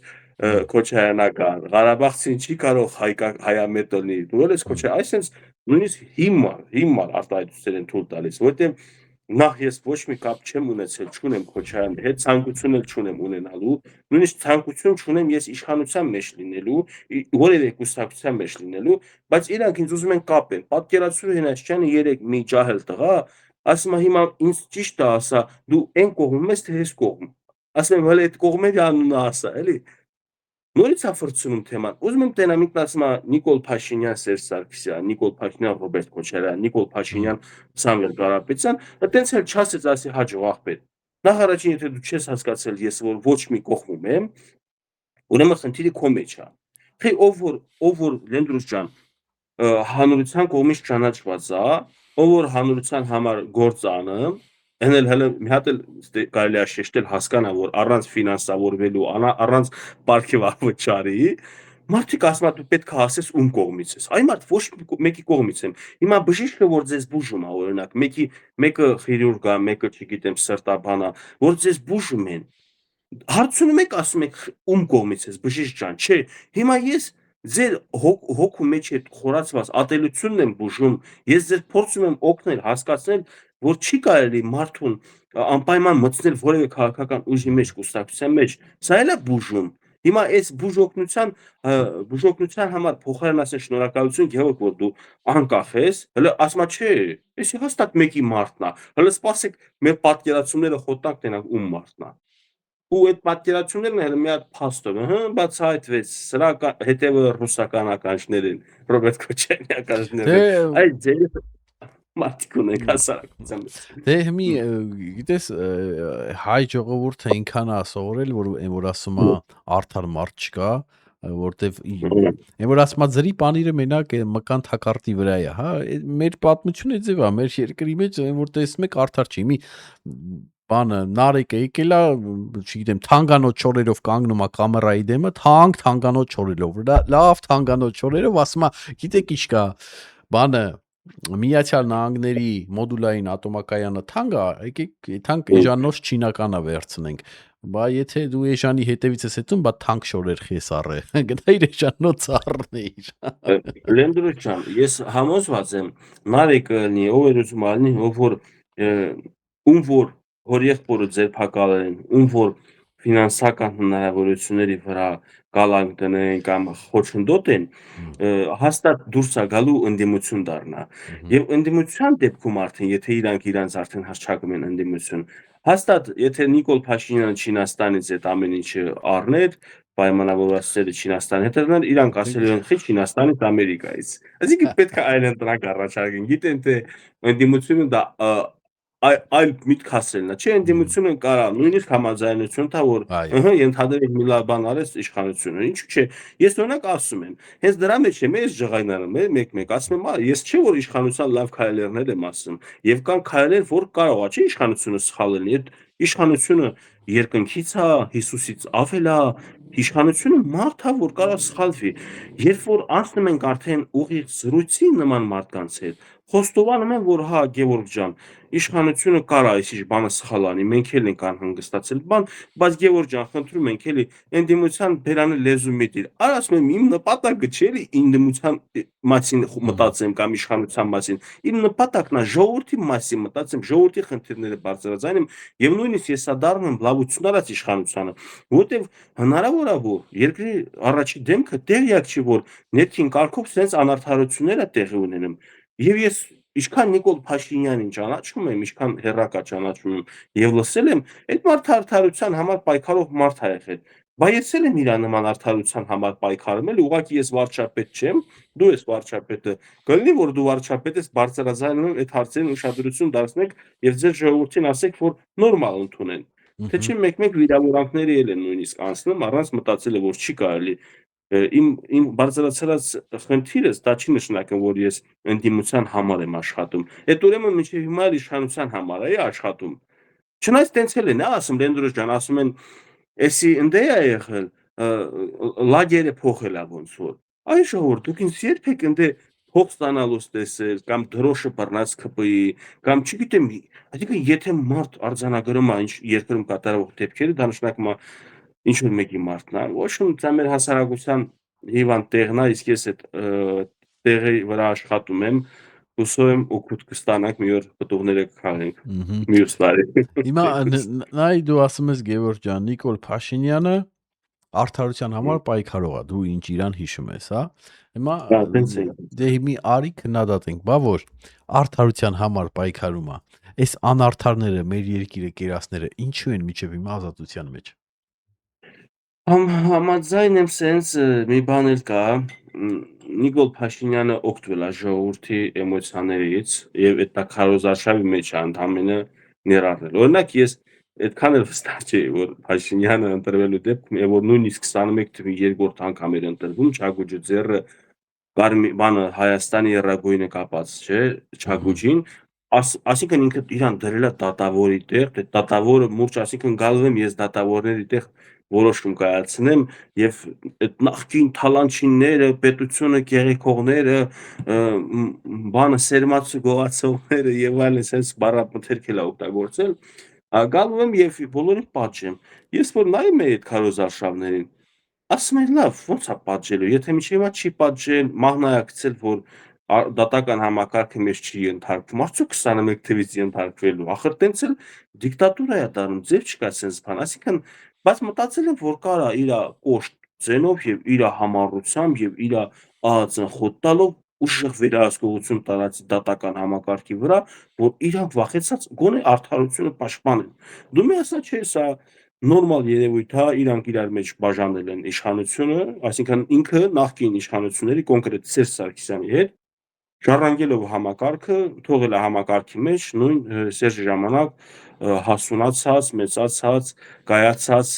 Speaker 2: քոչայանական, Ղարաբաղցին չի կարող հայամետ լինի, դու էլ ես քոչա, այսինքն նույնիսկ հիմար արտահայտություններ են թույլ տալիս, որտեղ նախ ես ոչ մի կապ չեմ ունեցել, չունեմ Քոչարյանի հետ, ցանկություն էլ չունեմ ունենալու, նույնիսկ ցանկություն չունեմ ես իշխանության մեջ լինելու, որևէ կուսակցության մեջ լինելու, բայց իրանք ինձ ուզում են կապել։ Պատկերացրու Հենասչյանը երեք մի ջահել տղա, ասում է հիմա ինձ ճիշտ է ասա, դու այն կողմում ես թե այս կողմ։ Ասում եմ հələ այդ կողմերի անունը ասա, էլի։ Նորից է ֆրցնում թեման։ Ուզում եմ տենամ ինքնասմա Նիկոլ Փաշինյան, Սերժ Սարգսյան, Նիկոլ Փաշինյան, Ռոբերտ Քոչարյան, Նիկոլ Փաշինյան, Սամվել Կարապետյան, այտենց էլ չասեց ասի հաջող աղբեր։ Նախ առաջին եթե դու չես հասկացել ես որ ոչ մի կողմում եմ, ուրեմն խնդիրը քո մեջ է։ Թե ով որ Լենդրուս ջան հանրության կողմից ճանաչված է, ով որ հանրության համար գործ անում, Հələ մի հատ էլ կարելի է շեշտել հասկանա, որ առանց ֆինանսավորվելու, առանց պարգևավճարի, մարդիկ ասում են դու պետք է ասես ում կողմից ես։ Այն մարդ ոչ մեկի կողմից եմ։ Հիմա բժիշկը որ ձեզ բուժում է, օրինակ, մեկը քիրուրգ է, մեկը չգիտեմ սրտաբան է, որ ձեզ բուժում են։ Հարցնում եք, ասում եք ում կողմից ես բժիշկ ջան, չէ։ Հիմա ես ձեր հոգու մեջ այդ խորացված ատելությունն եմ բուժում, ես ձեզ փորձում եմ օգնել, հասկացնել, որ չի կարելի մարդուն անպայման մտցնել որևէ քաղաքական ուժի մեջ, կուսակցության մեջ, սա էլ է բուժում։ Հիմա այս բուժօգնության համար փոխարեն ասեն շնորհակալություն Գևորգ, որ դու անկախ ես, հələ ասма չէ, էս հաստատ մեկի մարդն է։ Հələ սպասեք մեր պատկերացումները խոտանք տենանք ում մարդն է։ Ու այդ պատկերացումներն էլ մի հատ փաստով, բացահայտվեց, սրա հետևը ռուսական ականջներ են, Ռոբերտ Քոչարյանի ականջներ
Speaker 1: Դե
Speaker 2: են։ Այդ ձեր մարդիկ ունենք հասարակության մեջ։
Speaker 1: դե հիմի գիտես հայ ժողովուրդը այնքան է սովորել, որ ասում է արդար մարդ չկա, որտեվ այն որ ասում է ձրի պանիրը մենակ մկան թակարդի վրա է, հա, մեր պատմությունը ձև է, մեր երկրի մեջ այն որ տեսնում եք արդար չի, մի բանը նարեկը եկել է, չգիտեմ, թանգանոց չորերով կանգնում է կամերայի դեմը, թանգանոց չորերով, լավ թանգանոց չորերով ասում է, գիտեք ինչ կա, բանը Միացյալ Նահանգների մոդուլային ատոմակայանը թանկ է, եկեք թանկ էժանոց չինականը վերցնենք։ Բա եթե դու էժանի հետևից ես հետում, բա թանկ շորեր խես առե։ Գնայր էժանոց առնեիր։
Speaker 2: Լենդրոս ջան, ես համոզված եմ, Նարեկը լինի, ով էր ուզում ալնի, ով որ ում որ հոր եղբորը ձերբակալել են, ում որ ֆինանսական հնարավորությունների վրա գալանք դնեն կամ խոչընդոտ են,
Speaker 1: Հմ,
Speaker 2: հաստատ դուրս է գալու ընդդիմություն դառնա։
Speaker 1: հմհ,
Speaker 2: Եվ ընդդիմության դեպքում արդեն, եթե իրանք արդեն հռչակում են ընդդիմություն, հաստատ եթե Նիկոլ Փաշինյանը Չինաստանից այդ ամեն ինչը առներ, պայմանավորվածները Չինաստանի հետ դրներ, իրանք ասել են խի Չինաստանից Ամերիկայից։ Այսինքն պետք է այլ ընտրակ առաջարկեն։ Գիտեն թե ընդդիմությունը դա այլ միտք հասելն է։ Չէ,
Speaker 1: հմ,
Speaker 2: ընդդիմությունը կարա նույնիսկ համաձայնություն տա, որ
Speaker 1: այո,
Speaker 2: ենթադրենք մի լավ բան արեց իշխանությունը։ Ինչու՞ չէ։ Ես օրինակ ասում եմ, հենց դրա մեջ եմ ես ջղայնանում, մեկ-մեկ ասում եմ, ես չէ որ իշխանության լավ քայլերներ եմ ասում, եւ կան քայլեր, որ կարող է, չէ, իշխանությունը սխալ լինի։ Այդ իշխանությունը երկնքից է, Հիսուսից ավել է, իշխանությունը մարդ է, որ կարա սխալվի։ Երբ որ անցնում ենք արդեն ուղիղ զրույցի նման մարդկանց հետ, խոստովանում են, որ հա, Գևորգ ջան, իշխանությունը կարա այսիշ բանը սխալ անի, մենք էլ ենք անհանգստացել, բայց Գևորգ ջան, խնդրում ենք էլի ընդդիմության բերանը լեզու մի դիր։ Արա ասում եմ, իմ նպատակը չէ էլի ընդդիմության մասին
Speaker 1: հմհ,
Speaker 2: մտածեմ կամ իշխանության մասին։ Իմ նպատակն է ժողովրդի մասին մտածեմ, ժողովրդի խնդիրները բարձրացնեմ եւ նույնիսկ ես սա դառնում եմ լավություն արած իշխանությանը, որտեւ հնարավոր է որ երկրի առաջի դեմքը տեղյակ չի, որ ներքին կարգով sense անարդարություններ է տեղի ունենում։ Եվ ես ինչքան Նիկոլ Փաշինյանին ճանաչում եմ, ինչքան հեռակա ճանաչում եմ եւ լսել եմ, այդ մարդը արդարության համար պայքարող մարդ է եղել։ Բայց ես էլ եմ իր նման արդարության համար պայքարում, էլի ուղղակի ես վարչապետ չեմ, դու ես վարչապետը։ Կլինի որ դու վարչապետ ես, բարձրաձայնում այդ հարցերին ուշադրություն դարձնեք եւ ձեր ժողովրդին ասեք, որ նորմալ ընդունեն։ Թե
Speaker 1: հմհ,
Speaker 2: չէ մեկ-մեկ վիրավորանքների էլ են նույնիսկ անցնում առանց մտածելը, որ չի կարելի իմ բարձրացած խնդիրս դա չի նշանակում, որ ես ընդդիմության համար եմ աշխատում։ Այդ ուրեմն մինչև հիմա էլ իշխանության համար էի աշխատում։ Չնայած տենց էլ են, ասում Լենդրոս ջան, ասում են, էսի ընդ է եղել, լագերը փոխել է ոնց որ։ Այ ժողովուրդ, դուք ինձ երբեք ընդ փող ստանալուց տեսել կամ դրոշը բռնած ԿՊ-ի կամ չգիտեմ, այսինքն եթե մարդ արձանագրում է ինչ երկրում կատարվող դեպքերը, դա նշանակում է ինչ որ մեկի մարդն է։ Ոչ ոք դա մեր հասարակության հիվանդ տեղն է, իսկ ես այդ տեղի վրա աշխատում եմ, հուսով եմ օգուտ կստանանք, մի օր պտուղները կքարենք
Speaker 1: հմհ։
Speaker 2: մյուս տարի։
Speaker 1: Հիմա նայ դու ասում ես Գևորգ ջան, Նիկոլ Փաշինյանը արդարության համար պայքարող է, դու ինչ իրան հիշում ես, հա։ Հիմա
Speaker 2: Դա տենց է։
Speaker 1: դե մի արի քննադատենք, բա որ արդարության համար պայքարում է։ Այս անարդարները մեր երկիրը կերածները ինչու են միջև հիմա ազատության մեջ։
Speaker 2: Համաձայն եմ սենց մի բան էլ կա, Նիկոլ Փաշինյանը օգտվել է ժողովրդի էմոցիաներից եւ այդ քարոզարշավի մեջ է ընդամենը ներառնել։ Օրինակ ես այդքան էլ վստահ չէի, որ Փաշինյանը ընտրվելու դեպքում եւ որ նույնիսկ 21 թվի երկրորդ անգամ էր ընտրվում Չագուջը ձեռը կարմի բանը Հայաստանի երրագույնը կապած, չէ,
Speaker 1: Ահա։
Speaker 2: Չագուջին, այսինքն ինքը իրան դրել է դատավորի տեղ, դե դատավորը մուրճ, այսինքն գալու եմ ես դատավորների տեղ որոշում կայացնեմ եւ այդ նախկին թալանչինները, պետությունը կեղեքողները, բանը սերմացու գողացողները եւ այլն sense բառապտերք էլ է օգտագործել, գալու եմ եւ բոլորին պատժեմ։ Ես որ նայում եի այդ քարոզարշավներին, ասում եմ լավ, ո՞նց է պատժելու, եթե մինչև հիմա չի պատժել, մահնայակցել, որ դատական համակարգը մեզ չի ենթարկվում, արդյոք 21 թվից ենթարկվելու, ախր տենց էլ դիկտատուրա է դառնում, ձև չկա սենց բան, այսինքն, բայց մտածել եմ, որ կարա իրա կոշտ ձենով եւ իրա համառությամբ եւ իրա ԱԱԾ-ն խոտ տալով ուժեղ վերահսկողություն տարածի դատական համակարգի վրա, որ իրանք վախեցած գոնե արդարությունը պաշտպանեն։ Դու մի ասա չէ, սա նորմալ երևույթ է, իրանք իրար մեջ բաժանել են իշխանությունը, այսինքն ինքը նախկին իշխանությունների կոնկրետ Սերժ Սարգսյանի հետ ժառանգելով համակարգը, թողել է համակարգի մեջ նույն Սերժի ժամանակ հասունացած, մեծացած, կայացած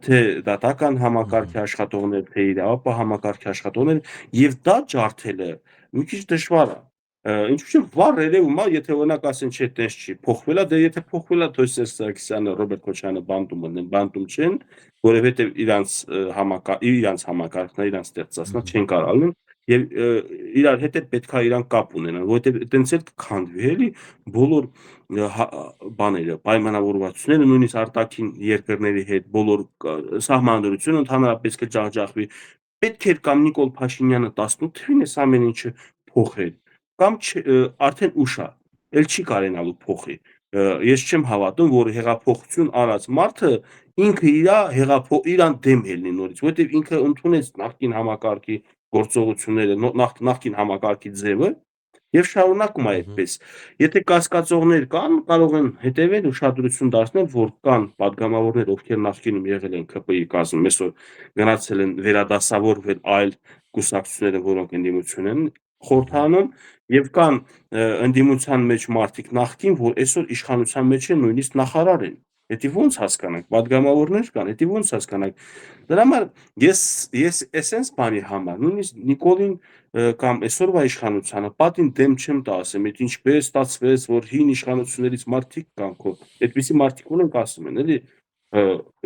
Speaker 2: թե դատական համակարգի աշխատողներ, թե իրավապահ համակարգի աշխատողներ եւ դա ջարդելը մի քիչ դժվար է։ Ինչու՞ չէ վառ երևում է, եթե օրինակ ասեն չէ, տես չի, փոխվել է, դե եթե փոխվել է, թող Սերժ Սարգսյանը, Ռոբերտ Քոչարյանը բանտում ունեն, բանտում չեն, որովհետեւ իրանց համակարգն է, իրանց ստեղծածն է, չեն կարող լինել եւ իրար հետ էլ պետքա իրանք կապ ունենան, որովհետեւ տենց էլ կքանդվի էլի բոլոր բաները, պայմանավորվածությունները, նույնիսկ արտաքին երկրների հետ բոլոր սահմանադրությունը ընդհանրապես կջախջախվի։ Պետք էր կամ Նիկոլ Փաշինյանը 18 թվին էս ամեն ինչը փոխել, կամ արդեն ուշ է, էլ չի կարենալու փոխի։ ես չեմ հավատում, որ հեղափոխություն արած մարդը ինքը իրան դեմ է լինի նորից, որովհետև ինքը ընդունեց նախկին համակարգի գործողությունները, նախկին համակարգի ձևը եւ շարունակում է այդպես։ Եթե կասկածողներ կան, կարող են հետևել, ուշադրություն դարձնել, որ կան падգամավորներ, ովքեր նախկինում եղել են ԿՊ-ի կազմում, այսօր գնացել են վերադասավորվել այլ կուսակցությունները, որոնք ընդդիմություն են խորհրդանում, եւ կան ընդդիմության մեջ մարդիկ նախկին, որ այսօր իշխանության մեջ են, նույնիսկ նախարար են։ Դա ո՞նց հասկանանք, падգամավորներ կան, դա ո՞նց հասկանանք։ Դրա համար ես էսենց բանի համար, նույնիսկ Նիկոլին կամ այսօրվա իշխանությանը պատին դեմ չեմ տա, ասեմ, այդ ինչպես ստացվեց, որ հին իշխանություններից մարդիկ կան քո, այդպիսի մարդիկ ունենք ասում են, էլի,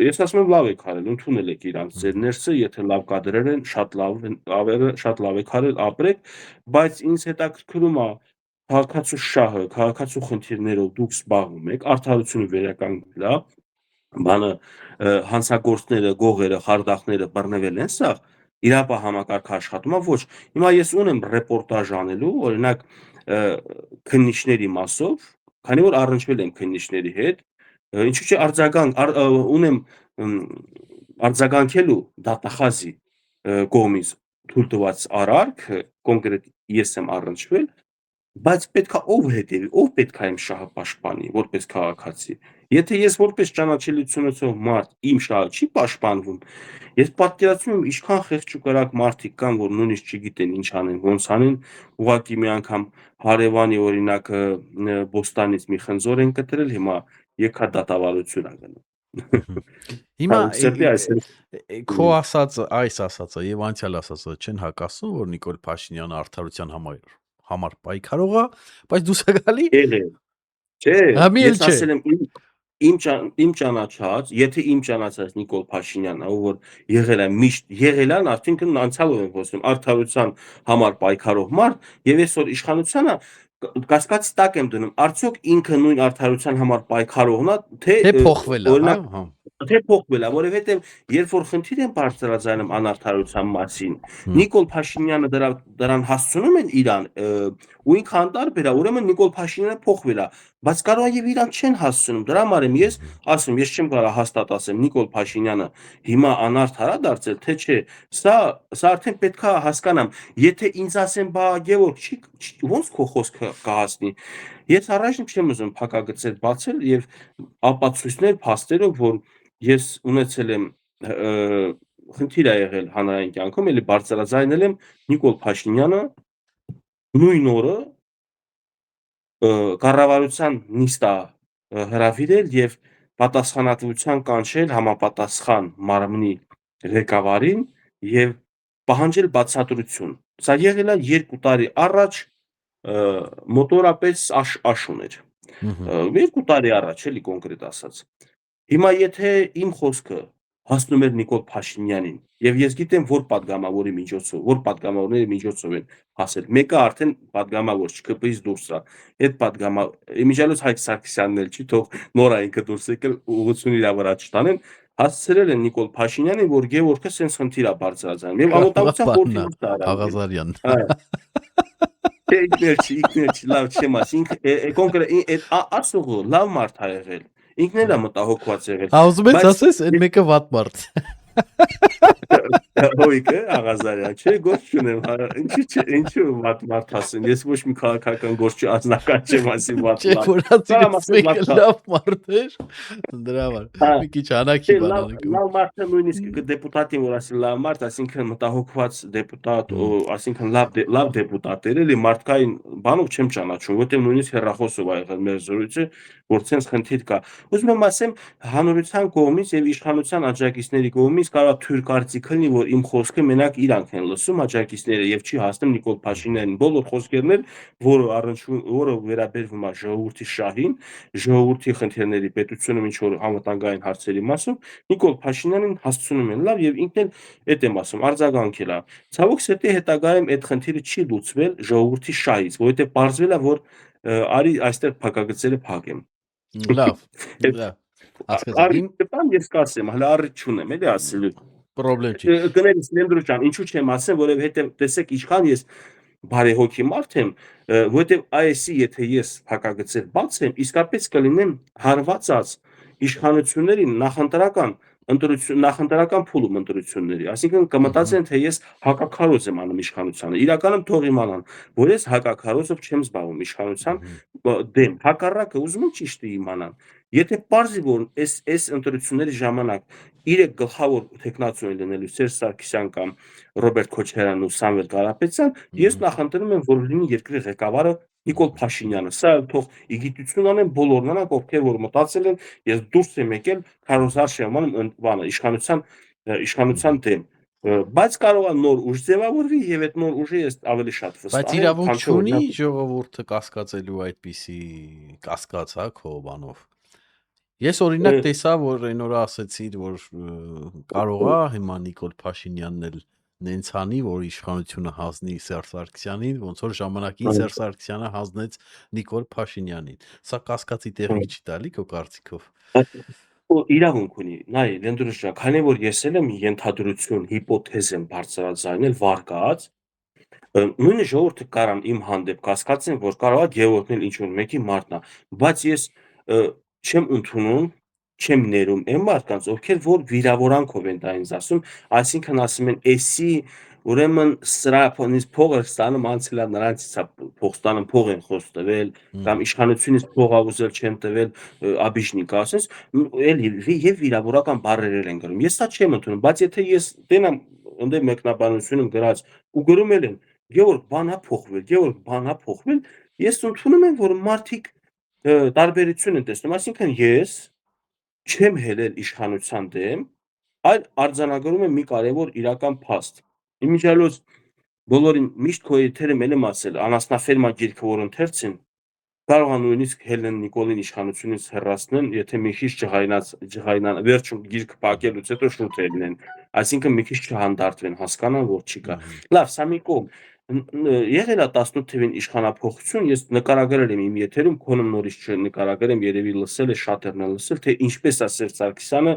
Speaker 2: ես ասում եմ լավ եք արել, ընդունել եք իրանց ձեր ներսը, եթե լավ կադրեր են, շատ լավ եք արել, ապրեք, բայց ինձ հետաքրքրում է քաղաքացու շահը, քաղաքացու խնդիրներով դուք զբաղվում եք, արդարությունը վերականգնելա, բանը հանցագործները, գողերը, խարդախները բռնվել են սա, իրապահ համակարգը աշխատում է, ոչ։ Հիմա ես ունեմ ռեպորտաժ անելու, օրինակ քննիչների մասով, քանի որ առնչվել եմ քննիչների հետ, ինչու՞ չէ ունեմ արձագանքելու դատախազի կողմից թույլ տված արարք, կոնկրետ ես եմ առնչվել, բայց պետքա ով հետևի, ով պետքա իմ շահը պաշտպանի որպես քաղաքացի։ Եթե ես որպես ճանաչելիություն ունեցող մարդ իմ շահը չի պաշտպանվում, ես պատկերացնում եմ ինչքան խեղճ ու կրակ մարդիկ կան, որ նույնիսկ չգիտեն ինչ անեն, ոնց անեն, ուղղակի մի անգամ հարևանի օրինակ Բոստանից մի խնձոր են կտրել, հիմա եկա դատավարություն ա գնում։
Speaker 1: Հիմա
Speaker 2: Ցավոք սրտի
Speaker 1: քո այս ասածը եւ անցյալ ասածը չեն հակասում, որ Նիկոլ Փաշինյանը արդարության համար պայքարող է, բայց դուսակալի
Speaker 2: չէ,
Speaker 1: Համի էլ
Speaker 2: ես
Speaker 1: չէ։
Speaker 2: ասել եմ իմ ճանաչած, եթե իմ ճանաչած Նիկոլ Փաշինյանն է, որ եղել է միշտ եղել է, արդյունքն անցյալով եմ խոսում, արդարության համար պայքարող մարդ, եւ այսօր իշխանությանը կասկածի տակ եմ դնում, արդյոք ինքը նույն արդարության համար պայքարողն է,
Speaker 1: Թե փոխվել է,
Speaker 2: օրինակ
Speaker 1: հա։
Speaker 2: թե փոխվել է, որովհետև երբ որ խնդիր են բարձրաձայնում անարդարության մասին, Նիկոլ Փաշինյանը դրան հասցնում են իրան, ու ինքը անտարբեր է, ուրեմն Նիկոլ Փաշինյանը փոխվել է, բայց կարող է եւ իրան չեն հասցնում։ Դրա համար եմ ես ասում, ես չեմ կարող հաստատ ասեմ Նիկոլ Փաշինյանը հիմա անարդար է դարձել, թե չէ։ Սա արդեն պետքա հասկանամ, եթե ինձ ասեն, բա Գևորգ, ո՞նց քո խոսքը կհասնի։ Ես առաջին չեմ ուզում փակագծեր բացել եւ ապացույցներ փաստերով, որ ես ունեցել եմ խնդիր է եղել հանրային կյանքում, էլի բարձրաձայնել եմ Նիկոլ Փաշինյանը նույն օրը կառավարության նիստ է հրավիրել եւ պատասխանատվության կանչել համապատասխան մարմնի ղեկավարին եւ պահանջել բացատրություն։ Սա եղել է 2 տարի առաջ, մոտորապես աշուն էր։ 2 տարի առաջ էլի կոնկրետ ասած։ Հիմա եթե իմ խոսքը հասնում էր Նիկոլ Փաշինյանին, եւ ես գիտեմ, որ պատգամավորների միջոցով են հասել։ Մեկը արդեն պատգամավոր ԿՊ-ից դուրս է։ Այդ իմիջիալոց Հայկ Սարգսյանն էլ չի, թող նոր է ինքը դուրս եկել, ուղղություն իր վրա չտանեն, հասցրել են Նիկոլ Փաշինյանին, որ Գևորգը սենց խնդիր է բարձրացնում։ Եվ անվտանգության խորհրդի նիստ է արել։
Speaker 1: Աղազարյան։
Speaker 2: Չէ, ինքն չի, լավ չեմ ասի, ինքը կոնկրետ ասողը լավ մարդ է եղել։ Ինքն էլ է մտահոգված եղել։
Speaker 1: Ուզում ես ասես, այն մեկը վատ մարդ։
Speaker 2: Հոյկը Աղազարյան, չէ, գործ չունեմ, ինչու վատ մարդ ասեմ, ես ոչ մի քաղաքական գործ անձնական չեմ ասի վատ
Speaker 1: Չէ,
Speaker 2: մարդ։
Speaker 1: որ ասես մեկը լավ մարդ էր, դրա համար։ Մի քիչ հանակի բան արեք։
Speaker 2: Լավ մարդը նույնիսկ դեպուտատին, որ ասի լավ մարդ, այսինքն մտահոգված դեպուտատ, այսինքն լավ դեպուտատ էր, էլի մարդկային բանով չեմ ճանաչում, որտեղ նույնիսկ հեռախոսով ա եղել մեր զրույցը, որ ցենց խնդիր կա։ Ուզում եմ ասեմ, հանրության կողմից եւ իշխանության աջակիցների կողմից կարող թույլ կարծիք լինի, որ իմ խոսքը մենակ իրանք են լսում աջակիցները եւ չի հասնում Նիկոլ Փաշինյանին։ Բոլոր խոսքերն են, որը վերաբերվում է ժողովրդի շահին, ժողովրդի խնդիրների պետությունում ինչ որ անվտանգային հարցերի մասով, Նիկոլ Փաշինյանին հասցնում են լավ եւ ինքն էլ այդ եմ ասում, արձագանքել է։ Ցավոք սրտի հետագայում այդ խնդիրը չի լուծվել ժողովրդի շահից, որովհետեւ պարզվել է, որ արի այստեղ փակագծերը փակեմ։
Speaker 1: Լավ։ Հասկացա։
Speaker 2: Իմ ես կասեմ, հələ առիթ չունեմ, էլի ասելու։
Speaker 1: Պրոբլեմ չի։
Speaker 2: Գներիս Նենդրու ջան, ինչու չեմ ասեմ, որովհետեւ տեսեք ինչքան ես բարեհոգի մարդ եմ, որովհետև AES-ի եթե ես փակագծեր բացեմ, իսկապես կլինեմ հարվածած իշխանությունների նախընտրական փուլում ընտրությունների, այսինքն կմտածեն, թե ես հակաքարոզ եմ անում իշխանությանը, իրականում թող իմանան, որ ես հակաքարոզով չեմ զբաղվում իշխանության դեմ, հակառակը ուզում են ճիշտը իմանան, եթե պարզի, որ այս ընտրությունների ժամանակ 3 գլխավոր տեխնացու են լինելու Սերժ Սարգսյան կամ Ռոբերտ Քոչարյանն ու Սամվել Կարապետյան, ես նախընտրում եմ, որ լինի երկրի ղեկավարը Նիկոլ Փաշինյանը, սա թող իգիտություն անեն բոլոր նրանք, ովքեր որ մտածել են, ես դուրս եմ եկել քարոզարշ եմ անում բանը իշխանության դեմ, բայց կարող է նոր ուժ ձևավորվի եւ այդ նոր ուժը ես ավելի շատ
Speaker 1: Բայց
Speaker 2: վստահ եմ,
Speaker 1: իրավունք
Speaker 2: քան թե
Speaker 1: չունի
Speaker 2: օրինակ
Speaker 1: ժողովուրդը կասկածելու այդպիսի կասկած, հա, քո բանով։ Ես օրինակ տեսա, որ այն օրը ասեցիր, որ կարող է հիմա Նիկոլ Փաշինյանն էլ նենց անի, որ իշխանությունը հանձնի Սերժ Սարգսյանին, ոնց որ ժամանակին Սերժ Սարգսյանը հանձնեց Նիկոլ Փաշինյանին։ Սա կասկածի տեղիք չի տալի քո կարծիքով։
Speaker 2: իրավունք ունի, նայ, Լենդրոս ջան, քանի որ ես էլ եմ ենթադրություն, հիպոթեզ եմ բարձրաձայնել վարկած, նույնը ժողովուրդը կարան իմ հանդեպ կասկածեն, որ կարող է Գևորգն էլ ինչ-որ մեկի մարդն է, բայց ես չեմ ընդունում, չեմ ներում այն մարդկանց, ովքեր որ վիրավորանքով են դա ինձ ասում, այսինքն ասում են, էսի ուրեմն սրա փողը ստանում անցել է նրանցից փող ստանում, փող են խոս տվել, կամ իշխանությունից փող ուզել չեն տվել, աբիժնիկ ասես, էլի եւ վիրավորական բառեր են գրում։ Ես սա չեմ ընդունում, բայց եթե ես տենամ ընդ մեկնաբանությունում գրած ու գրում են Գևորգ բան է փոխվել, ես ընդունում եմ, որ մարդիկ տարբերություն են տեսնում, այսինքն ես չեմ հելել իշխանության դեմ, այլ արձանագրում եմ մի կարևոր իրական փաստ։ Իմիջիալոց բոլորին միշտ քո եթերը մել եմ ասել, անասնաֆերմա գիրքը որ ընթերցին, կարող է նույնիսկ Հելեն Նիկոլին իշխանությունից հեռացնեն, եթե մի քիչ ջղայնան, վերջում գիրքը փակելուց հետո շուտ ելնեն, այսինքն մի քիչ չհանդարտվեն, հասկանան, որ չի կա։ Լավ, սա մի կողմ։ Եղել է 18 թվին իշխանափոխություն, ես նկարագրել եմ իմ եթերում, քոնում նորից չնկարագրեմ, երևի լսել է, շատերն են լսել, թե ինչպես է Սերժ Սարգսյանը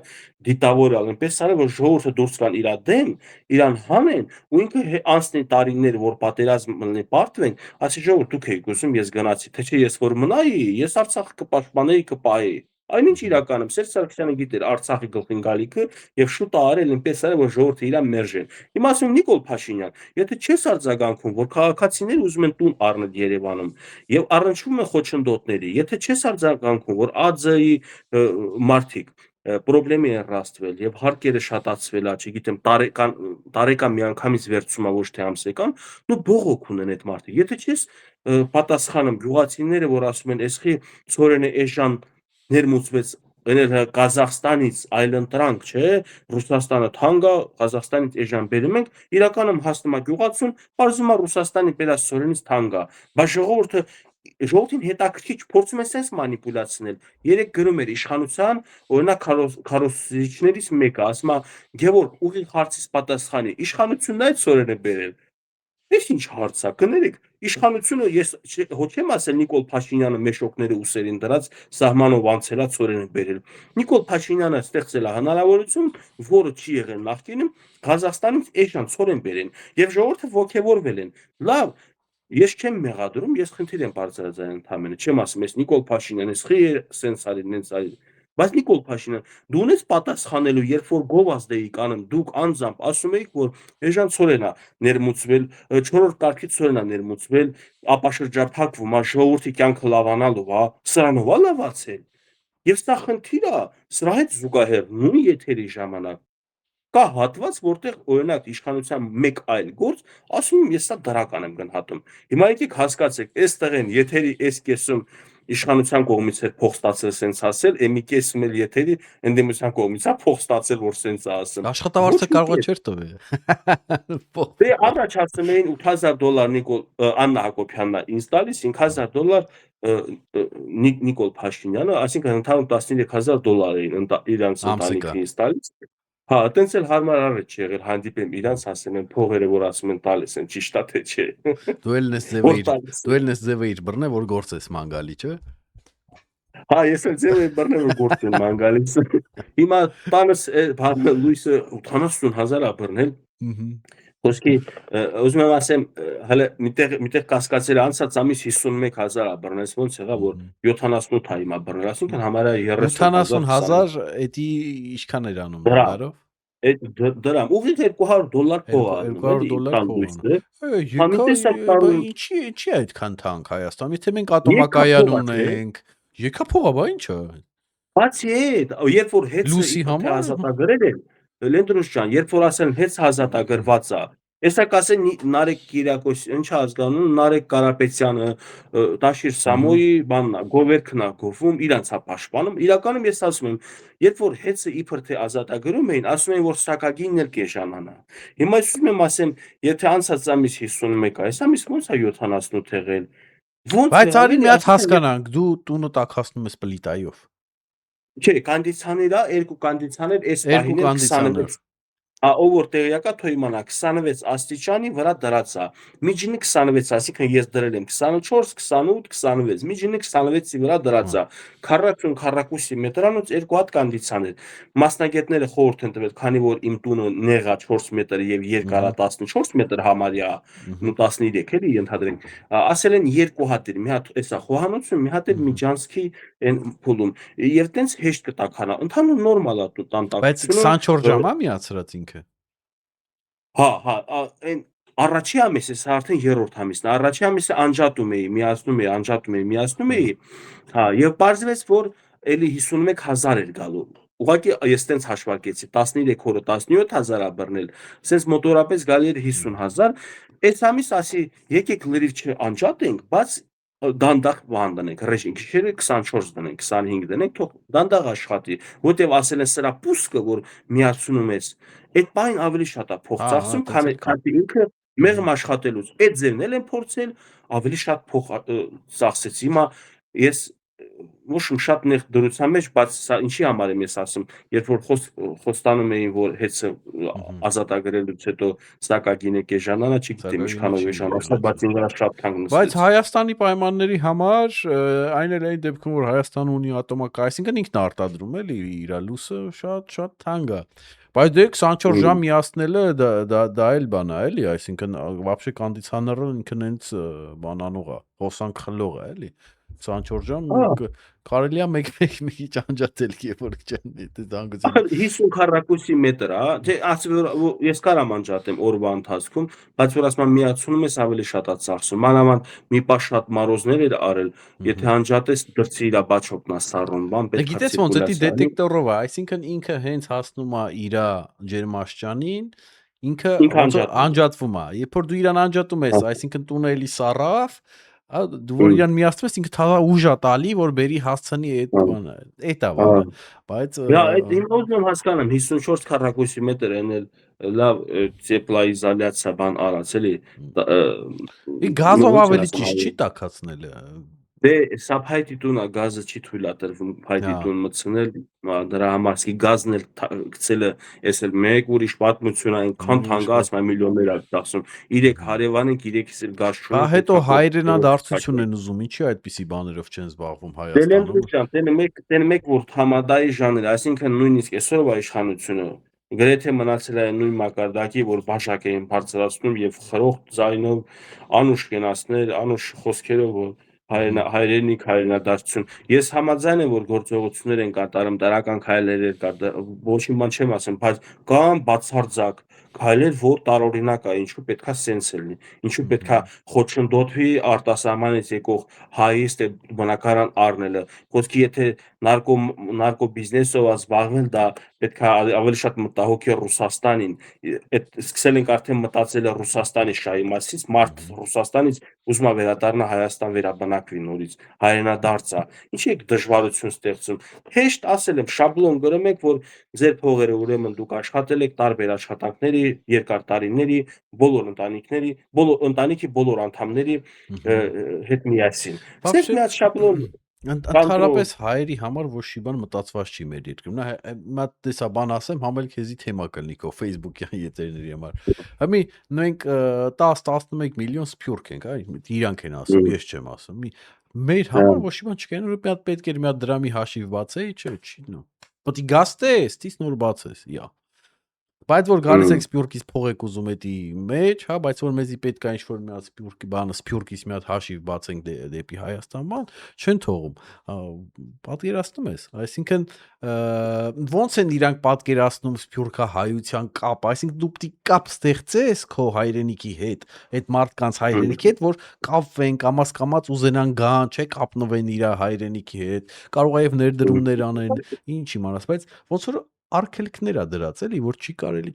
Speaker 2: դիտավորել, այնպես արել, որ ժողովուրդը դուրս գան իր դեմ, իրան հանեն, ու ինքը անցնի տարիներ, որ պատերազմ լինի, պարտվեն, ասի ժողովուրդ դուք եք ուզում, ես գնացի, թե չէ ես որ մնայի, ես Արցախը կպաշտպանեի, կպահեի։ Այնինչ իրականում Սերժ Սարգսյանը գիտեր Արցախի գլխին գալիքը եւ շուտ արել այնպես արել, որ ժողովուրդը իրան մերժեն։ Հիմա ասում Նիկոլ Փաշինյան, եթե չես արձագանքում, որ քաղաքացիները ուզում են տուն առնել Երևանում եւ առնչվում են խոչընդոտների, եթե չես արձագանքում, որ ԱՁ-ի մարդիկ պրոբլեմի են ռաստվել եւ հարկերը շատացվել է, չգիտեմ, տարեկան միանգամից վերցում է ոչ թե ամսեկան, դու բողոք ունեն այդ մարդիկ։ Եթե չես պատասխանում գյուղացիները, որ ասում են, «Էսխի ծորենը էժան ներմուծվեց Ղազախստանից այլընտրանք, չէ, Ռուսաստանը թանկ է, Ղազախստանից էժան բերում ենք», իրականում հասնում է գյուղացուն, բարձում է Ռուսաստանի բերած ծորենից թանկ է, բայց ժողովրդին հետաքրքիր փորձում է sense մանիպուլացնել։ Երեք գրում էր իշխանության, օրինակ քարոզիչներից մեկը, ասում է Գևորգ ուղիղ հարցից պատասխանի, իշխանությունն այդ ծորենը բերել։ Այս ինչ հարց է, կներեք, իշխանությունը ես ոչ չեմ ասել Նիկոլ Փաշինյանը մեշոկները ուսերին դրած սահմանով անցելա ծորենը բերել։ Նիկոլ Փաշինյանը ստեղծել է հնարավորություն, որը չի եղել նախկինում, Ղազախստանից էժան ծորեն բերեն, եւ ժողովուրդը ողջևորվել են։ Լավ, ես չեմ մեղադրում, ես խնդիր եմ բարձրաձայնել ընդամենը, չեմ ասում, ես Նիկոլ Փաշինյան, ես խի սենց արի, նենց արի։ Բայց Նիկոլ Փաշինյան, դու ունես պատասխանելու, երբ որ գովազդ էիք անում, դուք անձամբ ասում էիք, որ էժան ծորեն է ներմուծվել, 4-րդ կարգի ծորեն է ներմուծվել, ապաշրջափակվում է, ժողովրդի կյանքը լավանալով, հա, սրանով է լավացել։ Եվ սա խնդիր է, սրա հետ զուգահեռ նույն եթերի ժամանակ կա հատված, որտեղ օրինակ իշխանության մեկ այլ գործ, ասում եմ, ես սա դրական եմ գնահատում։ Հիմա եկեք հասկացեք, այստեղ են եթերի այս կեսում իշխանության կողմից է փող ստացել սենց ասել, մի կեսում էլ եթերի ընդդիմության կողմից է փող ստացել, որ սենց ասում։
Speaker 1: Աշխատավարձը կարող է չէր տվել։
Speaker 2: Դե առաջ ասում էին $8,000 Աննա Հակոբյանն ինձ տալիս, $5,000 Նիկոլ Փաշինյանը, այսինքն ընդհանուր $13,000 էին իրանց ընտանիքին ինձ տալիս։ Հա, այտենց էլ հարմար առեթ չի եղել հանդիպեմ իրանց, ասեմ են փողերը, որ ասում են տալիս են, ճիշտ է թե չէ։
Speaker 1: Դու էլ նես ձևը իր բռնե, որ գործես մանգալի, չէ։
Speaker 2: Հա, ես էլ ձևը բռնեմ, որ գործեմ մանգալից։ Հիմա տանս լույսը 80,000 է բռնել։ Խոսքի ուզում եմ ասեմ, հələ միտեղ կասկածել անցած ամիս 51000 բռնես ոնց եղավ որ 78 հիմա բռնել, այսինքն համարյա 30000
Speaker 1: 70000 էդի ինչքան էր անում
Speaker 2: դրամ,
Speaker 1: դոլարով։
Speaker 2: դրամ, ուղիղ $200 փող ա անում, էլի
Speaker 1: $200 փող անում։
Speaker 2: տանդույցը,
Speaker 1: Եկա
Speaker 2: տեսակ
Speaker 1: բա
Speaker 2: տանում,
Speaker 1: ինչի այդքան թանկ Հայաստան, եթե մենք
Speaker 2: եկա
Speaker 1: ատոմակայան
Speaker 2: փող ա, չէ,
Speaker 1: ունենք, եկա փողա, բա ի՞նչ է։
Speaker 2: բացի այդ, երբ որ հեծը
Speaker 1: Լուսի
Speaker 2: իբր թե
Speaker 1: համար
Speaker 2: ազատագրել են, Լենդրուս ջան, երբ որ ասեն հեծ ազատագրված ա, հեսա կասեն Նարեկ Կիրակոսյան, ինչ ազգանուն, Նարեկ Կարապետյանը, Տաշիր Սամոյի բանն ա, գովերքն ա գովում, իրանց ա պաշտպանում, իրականում ես ասում եմ, երբ որ հեծը իբր թե ազատագրում էին, ասում էին, որ սակագինն էլ կեժանանա։ Հիմա ես ուզում եմ ասեմ, եթե անցած ամիս 51 ա, այս ամիս ոնց ա 78 եղել։ Ոնց
Speaker 1: Բայց
Speaker 2: եղավ
Speaker 1: արի
Speaker 2: էլի,
Speaker 1: մի հատ
Speaker 2: այսինքն
Speaker 1: հասկանանք, դու տունը տաքացնում ես պլիտայով։
Speaker 2: չէ, կոնդիցիոներ ա, երկու կոնդիցիոներ, այս
Speaker 1: Երկու
Speaker 2: պահին էլ
Speaker 1: կոնդիցիոներ։
Speaker 2: 26 ով որ տեղյակա թող իմանա 26 աստիճանի վրա դրած է։ Միջինը 26, այսինքն ես դրել եմ 24, 28, 26, միջինը 26-ի վրա դրած է։ 40-42 մետրանոց երկու հատ կոնդիցիոներ։ Մասնագետները խորհուրդ են տվել, քանի որ իմ տունը նեղա 4 մետր եւ երկարա 14 մետր համարյա, ու 13 էլի ընդհանրենք, ասել են երկու հատ էր, մի հատ էսա խոհանոցում, մի հատ էլ Միջանցքի այն փուլում։ Եվ տենց հեշտ կտաքանա, ընդհանուր նորմալ է տան
Speaker 1: Բայց
Speaker 2: տաքությունը։
Speaker 1: 24 ժամ է միացրած ինքը։
Speaker 2: Հա, այն առաջի ամիսը, սա արդեն երրորդ ամիսն է, առաջի ամիսը անջատում էի, միացնում էի, հա, եւ պարզվեց, որ էլի 51000 էր գալու։ Ուղղակի ես տենց հաշվարկեցի, 13 օրը 17000 ա բռնել, սենց մոտորապես գալի էր 50000, այս ամիս ասի, եկեք լրիվ չանջատենք, բայց դանդաղ բան դնենք, ռեժիմ, գիշերը 24 դնենք, 25 դնենք, թող դանդաղ աշխատի, որտեվ ասել են սրա պուսկը, որ միացնում ես, այդ բային ավելի շատ է փող ծախսում, քան ինքը մեղմ աշխատելուց։ Այդ ձևն էլ են փորձել, ավելի շատ փող ծախսեց։ Հիմա ես ոչմ շատ նեղ դրության մեջ, բայց սա ինչի համար եմ ես ասում, երբ որ խոստանում էին, որ հեծը ազատագրելուց հետո սակագինը կեժանանա, չգիտեմ ինչքանով էժանացա, բայց ինձ վրա շատ թանկ նստեց։
Speaker 1: Բայց Հայաստանի պայմանների համար այն էլ այն դեպքում, որ Հայաստանը ունի ատոմակայ, այսինքն ինքն է արտադրում էլի իր լույսը շատ թանկ է։ Բայց դե 24 ժամ միացնելը դա էլ բան է, էլի, այսինքն вообще կոնդիցիոները ինքն հենց բանանող է, հոսանք խլող է, էլի։ 24 ժամ կարելի է մեկ մի քիչ անջատել, երբ որ չեն դե դանգուցել
Speaker 2: 50 քառակուսի մետր է, թե ասում որ ես կարամ անջատեմ օրվա ընթացքում, բայց որ ասում միացնում ես ավելի շատ է ծախսում։ Մանավանդ մի պահ շատ մարոզներ էր արել, եթե անջատես դրսի իր բաչոկն է սառում, բան պետք է
Speaker 1: գիտես ոնց էդի
Speaker 2: ցիրկուլյացիա
Speaker 1: դետեկտորով է, այսինքն ինքը հենց հասնում է իր ջերմաստիճանին, ինքը
Speaker 2: Ինքը
Speaker 1: ոնց անջատվում է։ Երբ որ դու իրան անջատում ես, այսինքն տունը էլի սառավ, դու որ իրան միացնում ես, ինքը թաղա ուժ է տալի, որ բերի հասցնի այդ բանը, այդ է բանը։ Բայց
Speaker 2: այդ հիմա ուզում եմ հասկանամ 54 քառակուսի մետր են էլ լավ տեպլոիզոլյացիա բան արած էլի։
Speaker 1: Գազով ավելի ճիշտ չի տաքացնելը։
Speaker 2: Դե սա փայտի տունը գազը չի թույլատրվում փայտի տուն մտցնել, դրա համար իսկի գազն էլ գցելը, ես էլ մեկ ուրիշ պատմություն է, այնքան թանկաց մա միլիոններ ա ծախսում։ 3 հարևան ենք, 3-ից էլ գազ չունենք։
Speaker 1: Հա հետո հայրենադարձություն են ուզում, ինչի այդպիսի բաներով չեն զբաղվում Հայաստանում։
Speaker 2: Դեն մեկ որ համադայի ժանր, այսինքն նույնիսկ այսօրվա իշխանությունը գրեթե մնացել է նույն մակարդակի, որ բաժակ էին բարձրացնում եւ խրոխտ ձայնով անուշ կենացներ, անուշ խոսքերով, որ հայրենիք հայրենադարձություն։ Ես համաձայն եմ, որ գործողություններ են կատարում, դրական քայլեր են կատարում, ոչ մի բան չեմ ասում, բայց կան բացարձակ քայլեր, որ տարօրինակ է, ինչու պետքա սենս լինի, ինչու պետքա խոչընդոտվի արտասահմանից եկող հայիստ բնակարան առնելը։ Խոսքի եթե նարկո բիզնեսով զբաղվել, դա պետքա ավելի շատ մտահոգի Ռուսաստանին։ Այդ սկսել ենք արդեն մտածել Ռուսաստանի շահի մասից, մարդ Ռուսաստանից ուզում է վերադառնա Հայաստան վերաբնակվի նորից, հայրենադարձա։ Ինչի եք դժվարություն ստեղծում։ Հեշտ ասել եմ, շաբլոն գրում եք, որ ձեր փողերը ուրեմն դուք աշխատել եք տարբեր աշխատանքների, երկար տարիների, բոլոր ընտանիքի բոլոր անդամների հետ միասին։ Սենց մի հատ շաբլոն
Speaker 1: Ընդհանրապես հայերի համար ոչ մի բան մտածված չի մեր երկրում։ Նա մա տեսա բան ասեմ, համել քեզի թեմա կլինի քո Facebook-յան եթերների համար։ Հիմա մենք 10-11 միլիոն սփյուռք ենք, այ իրանք են ասում, ես չեմ ասում։ Մեր համար ոչ մի բան չկա, նոր մի հատ պետք էր մի հատ դրամի հաշիվ բացեի, չի նո։ Պետք է գաստես, տիս նոր բացես, իա։ Բայց որ գալիս եք Սփյուռքից փող եք ուզում էդի մեջ, հա, բայց որ մեզի պետք է ինչ-որ մի հատ Սփյուռքի բանը, Սփյուռքից մի հատ հաշիվ բացենք դեպի Հայաստան, բան, չեն թողում։ Պատկերացնում ես, այսինքն ոնց են իրանք պատկերացնում Սփյուռքահայության կապ, այսինքն դու պիտի կապ ստեղծես քո հայրենիքի հետ, այդ մարդկանց հայրենիքի հետ, որ կապվեն, կամաց ուզենան գան, չէ, կապնվեն իր հայրենիքի հետ, կարող է եւ ներդրումներ անեն, ինչ իմանաս, բայց ոնց որ արգելքներ է դրած էլի, որ չի կարելի։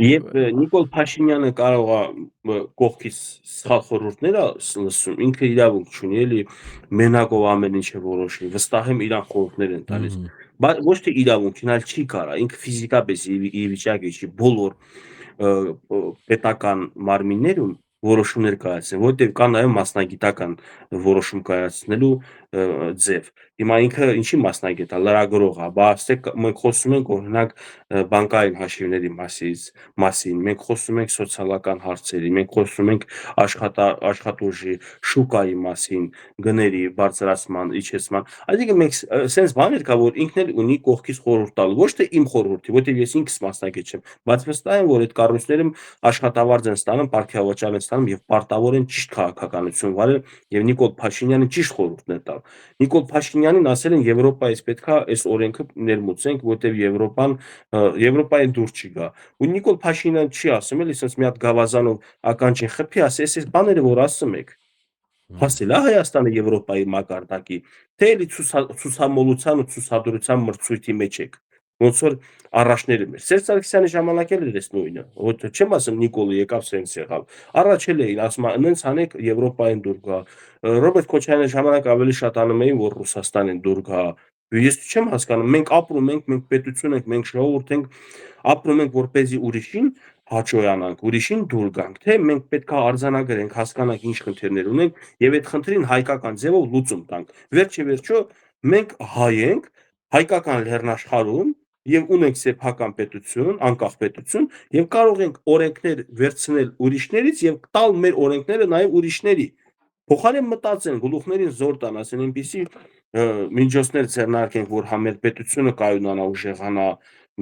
Speaker 2: Երբ Նիկոլ Փաշինյանը կարող է կողքից սխալ խորհուրդներ լսում, ինքը իրավունք չունի էլի մենակով ամեն ինչը որոշի, վստահ եմ իրան խորհուրդներ են տալիս, բայց ոչ թե իրավունքին, այլ չի կարա, ինքը ֆիզիկապես ի վիճակի չի բոլոր պետական մարմիններում որոշումներ կայացնել, որտեղ կա նաև մասնագիտական որոշում կայացնելու ձև։ Հիմա ինքը ինչի մասնագետ է, լրագրող է, բա մենք խոսում ենք օրինակ բանկային հաշիվների մասին, մենք խոսում ենք սոցիալական հարցերի, մենք խոսում ենք աշխատուժի, շուկայի մասին, գների բարձրացման, իջեցման։ Այսինքն մենք sense բաներ կա, որ ինքն էլ ունի կողքից խորհուրդ տալ, ոչ թե իմ խորհուրդի, որտեղ ես ինքս մասնագետ չեմ, բայց վստահ եմ, որ այդ կառույցներում աշխատավարձ են ստանում, պարգևաճար են ստանում եւ պարտավոր են ճիշտ քաղաքականություն վարել եւ Նիկոլ Փաշինյանը ճիշտ խորհուրդներ տալ։ Նիկոլ Փաշինյանին ասել են Եվրոպայից պետքա այս օրենքը ներմուծենք, որտեղ Եվրոպային դուրս չի գա։ Ու Նիկոլ Փաշինյանը չի ասում, էլի ասես մի հատ գավազանով ականջին խփի, ասի, այս բաները որ ասում եք։ Հասել է Հայաստանը Եվրոպայի մակարդակի, թե էլի ցուսամոլության ու ցուսադրության մրցույթի մեջ եք։ Ոնց որ առաջներում էր։ Սերժ Սարգսյանի ժամանակ էլ էր էս նույնը։ Ոչ չեմ ասում Նիկոլը եկավ սենց եղավ։ Առաջ էլ էին ասում, նենց անեք Եվրոպային դուր գա։ Ռոբերտ Քոչարյանի ժամանակ ավելի շատ անում էին, որ Ռուսաստանին դուր գա։ Ես չեմ հասկանում, մենք ապրում ենք, մենք պետություն ենք, մենք ժողովուրդ ենք, ապրում ենք որպեսզի ուրիշին հաճոյանանք, ուրիշին դուր գանք, թե մենք պետքա արձանագրենք, հասկանանք ինչ խնդիրներ ունենք եւ այդ խնդրին հայկական ձևով լուծում տանք։ Վերջի վերջո մենք հայ ենք, հայկական լեռնաշխարհում եւ ունենք սեփական պետություն, անկախ պետություն եւ կարող ենք օրենքներ վերցնել ուրիշներից եւ տալ մեր օրենքները նաեւ ուրիշների։ Փոխարեն մտածեն, գլուխներին զոր տան, ասեն այնպեսի միջոցներ ձեռնարկենք, որ հա մեր պետությունը կայունանա, ուժեղանա,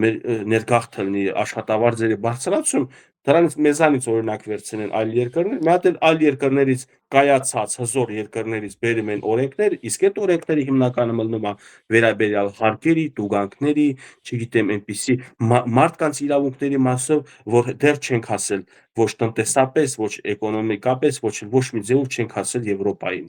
Speaker 2: մեր ներգաղթ լինի, աշխատավարձերի բարձրացում, դրանից մեզանից օրինակ վերցնեն այլ երկրներ, մի հատ էլ այլ երկրներից կայացած հզոր երկրներից բերում են օրենքներ, իսկ այդ օրենքների հիմնականը մտնում է վերաբերյալ հարկերի, տուգանքների, չգիտեմ, այնպիսի մարդկանց իրավունքների մասով, որ դեռ չենք հասել ոչ տնտեսապես, ոչ էկոնոմիկապես, ոչ մի ձևով չենք հասել Եվրոպային։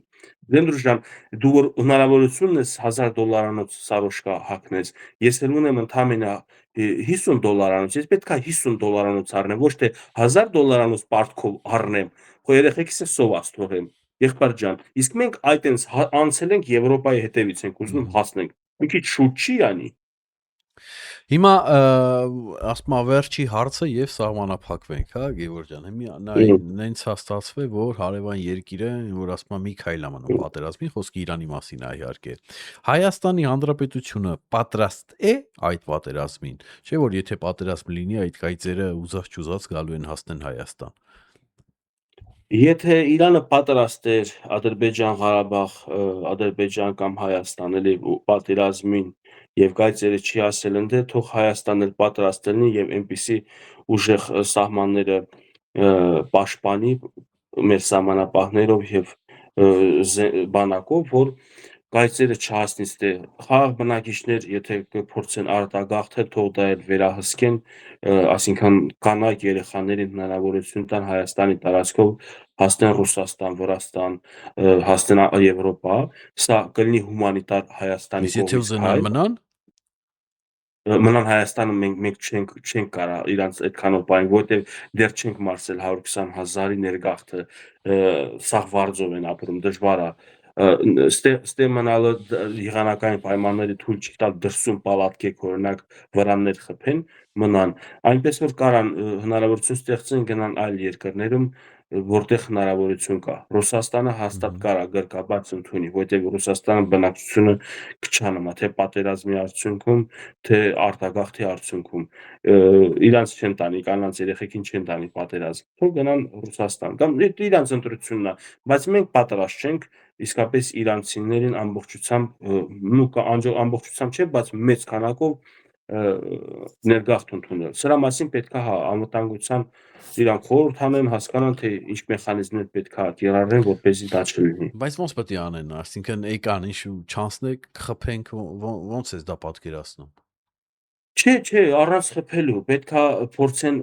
Speaker 2: Դենդրուշ ջան, դու որ հնարավորություն ես $1000 սարոշկա հագնես, ես էլ ունեմ ընդամենը $50, ես պետքա $50 առնեմ, ոչ թե $1000 պարտքով առնեմ, քո երեխեքիս է սոված թողեմ։ Եղբայր ջան, իսկ մենք այդ այնց անցել ենք Եվրոպայի հետևից ենք ուզում հասնենք։ Մի քիչ շուտ չի անի։
Speaker 1: Հիմա ասում ա վերջի հարցը եւ սահմանափակվենք, հա, Գևորգ ջան։ Հիմա նենց հաստատվել, որ հարևան երկիրը, որ ասում ա մի քայլ ամանում պատերազմին, խոսքը Իրանի մասին է իհարկե։ Հայաստանի Հանրապետությունը պատրաստ է այդ պատերազմին, չէ՞ որ եթե պատերազմ լինի, այդ կայծերը ուզած գալու են հասնեն Հայաստան։
Speaker 2: Եթե Իրանը պատրաստ էր Ադրբեջան-Ղարաբաղ, Ադրբեջան կամ Հայաստան էլի պատերազմին եւ կայծերը չի ասել ընդ թող Հայաստանն էլ պատրաստ լինի եւ այնպիսի ուժեղ սահմանները պաշտպանի մեր սահմանապահներով եւ բանակով, որ կայծերը չհասնի ստե խաղ բնակիչներ, եթե կփորձեն արտագաղթել, թող դա էլ վերահսկեն, այսինքն կանայք երեխաներին հնարավորություն տան Հայաստանի տարածքով հասնեն Ռուսաստան, Վրաստան, հասնեն Եվրոպա, սա կլինի հումանիտար Հայաստանի
Speaker 1: Իսկ եթե
Speaker 2: կողմից
Speaker 1: ուզենան մնան,
Speaker 2: մնան Հայաստանում մենք չենք կարա իրանց այդքանով բային, որտեղ դեռ չենք մարսել 120,000-ի ներգաղթը, սաղ վարձով են ապրում, դժվար է։ Ստե մնալը եղանակային պայմանների թույլ չի տալ դրսում պալատկեք օրինակ վրաններ խփեն, մնան։ Այնպես որ կարան հնարավորություն ստեղծեն գնան այլ երկրներում, որտեղ հնարավորություն կա։ Ռուսաստանը հաստատ կարա գրկաբաց ընդունի, որտեղ Ռուսաստանը բնակչությունը կչանա, թե պատերազմի արդյունքում, թե արտագաղթի արդյունքում իրանց չեն տանի, կանանց երեխեքին չեն տանի պատերազմ, թող գնան Ռուսաստան կամ իրանց ընտրությունն է, բայց մենք պատրաստ չենք իսկապես իրանցիներին ամբողջությամբ, ամբողջությամբ չէ, բայց մեծ քանակով ներգաղթ ընդունել։ Սրա մասին պետք է հա անվտանգության իրանք խորհուրդ անեն, հասկանան թե ինչ մեխանիզմներ պետք է կիրառեն, որպեսզի դա չլինի։
Speaker 1: Բայց ոնց պետք է անեն, այսինքն եկան ինչ չանցնեք, խփենք, ոնց է դա պատկերացնում։
Speaker 2: Չէ, առանց խփելու պետք է փորձեն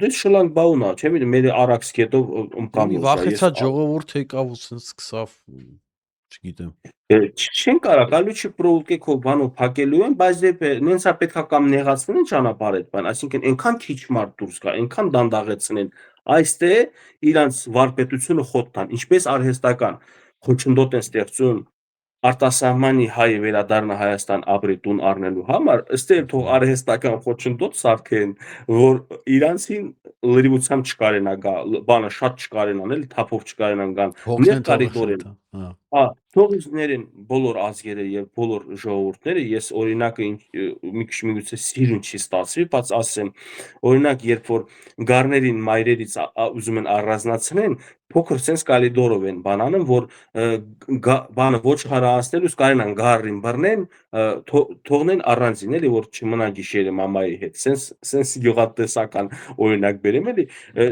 Speaker 2: դե շլանգ բաունա, չէ՞ մեր արաքս կետով
Speaker 1: Էլի
Speaker 2: ըմկամոս,
Speaker 1: վախեցա ժողովուրդ եկավ ու սենց սկսավ, չգիտեմ։
Speaker 2: Չեն կարա գալուչի պրովոկեքով բանով փակելու են, բայց դե նենցա պետքա կամ նեղացնեն ճանապարհ այդ բան, այսինքն այնքան քիչ մարդ դուրս գա, այնքան դանդաղեցնեն, այստեղ իրանց վարպետությունը խոտ տան, ինչպես արհեստական խոչընդոտ են ստեղծում արտասահմանի հայ վերադառնա Հայաստան ապրի տուն առնելու համար, ըստ էլ թող արհեստական խոչընդոտ սարքեն, որ իրանցին լրիվությամբ չկարենա գա, բանը շատ չկարենան, էլ թափով չկարենան գան, նեղ
Speaker 1: Հոգնեն թողը
Speaker 2: կարիդոր են։
Speaker 1: խելթա, հա։
Speaker 2: Թող ինձ ներեն բոլոր ազգերը եւ բոլոր ժողովուրդները, ես օրինակը մի քիչ միգուցե սիրուն չի ստացվի, բայց ասեմ, օրինակ երբ որ գառներին մայրերից ուզում են առանձնացնեն, փոքր sense կալիդորով են բանանում, որ բանը ոչ խարահանցնելուց կարենան գառին բռնեն, թողնեն առանձին էլի, որ չմնա գիշերը մամայի հետ, sense գյուղատնտեսական օրինակ բերեմ էլի,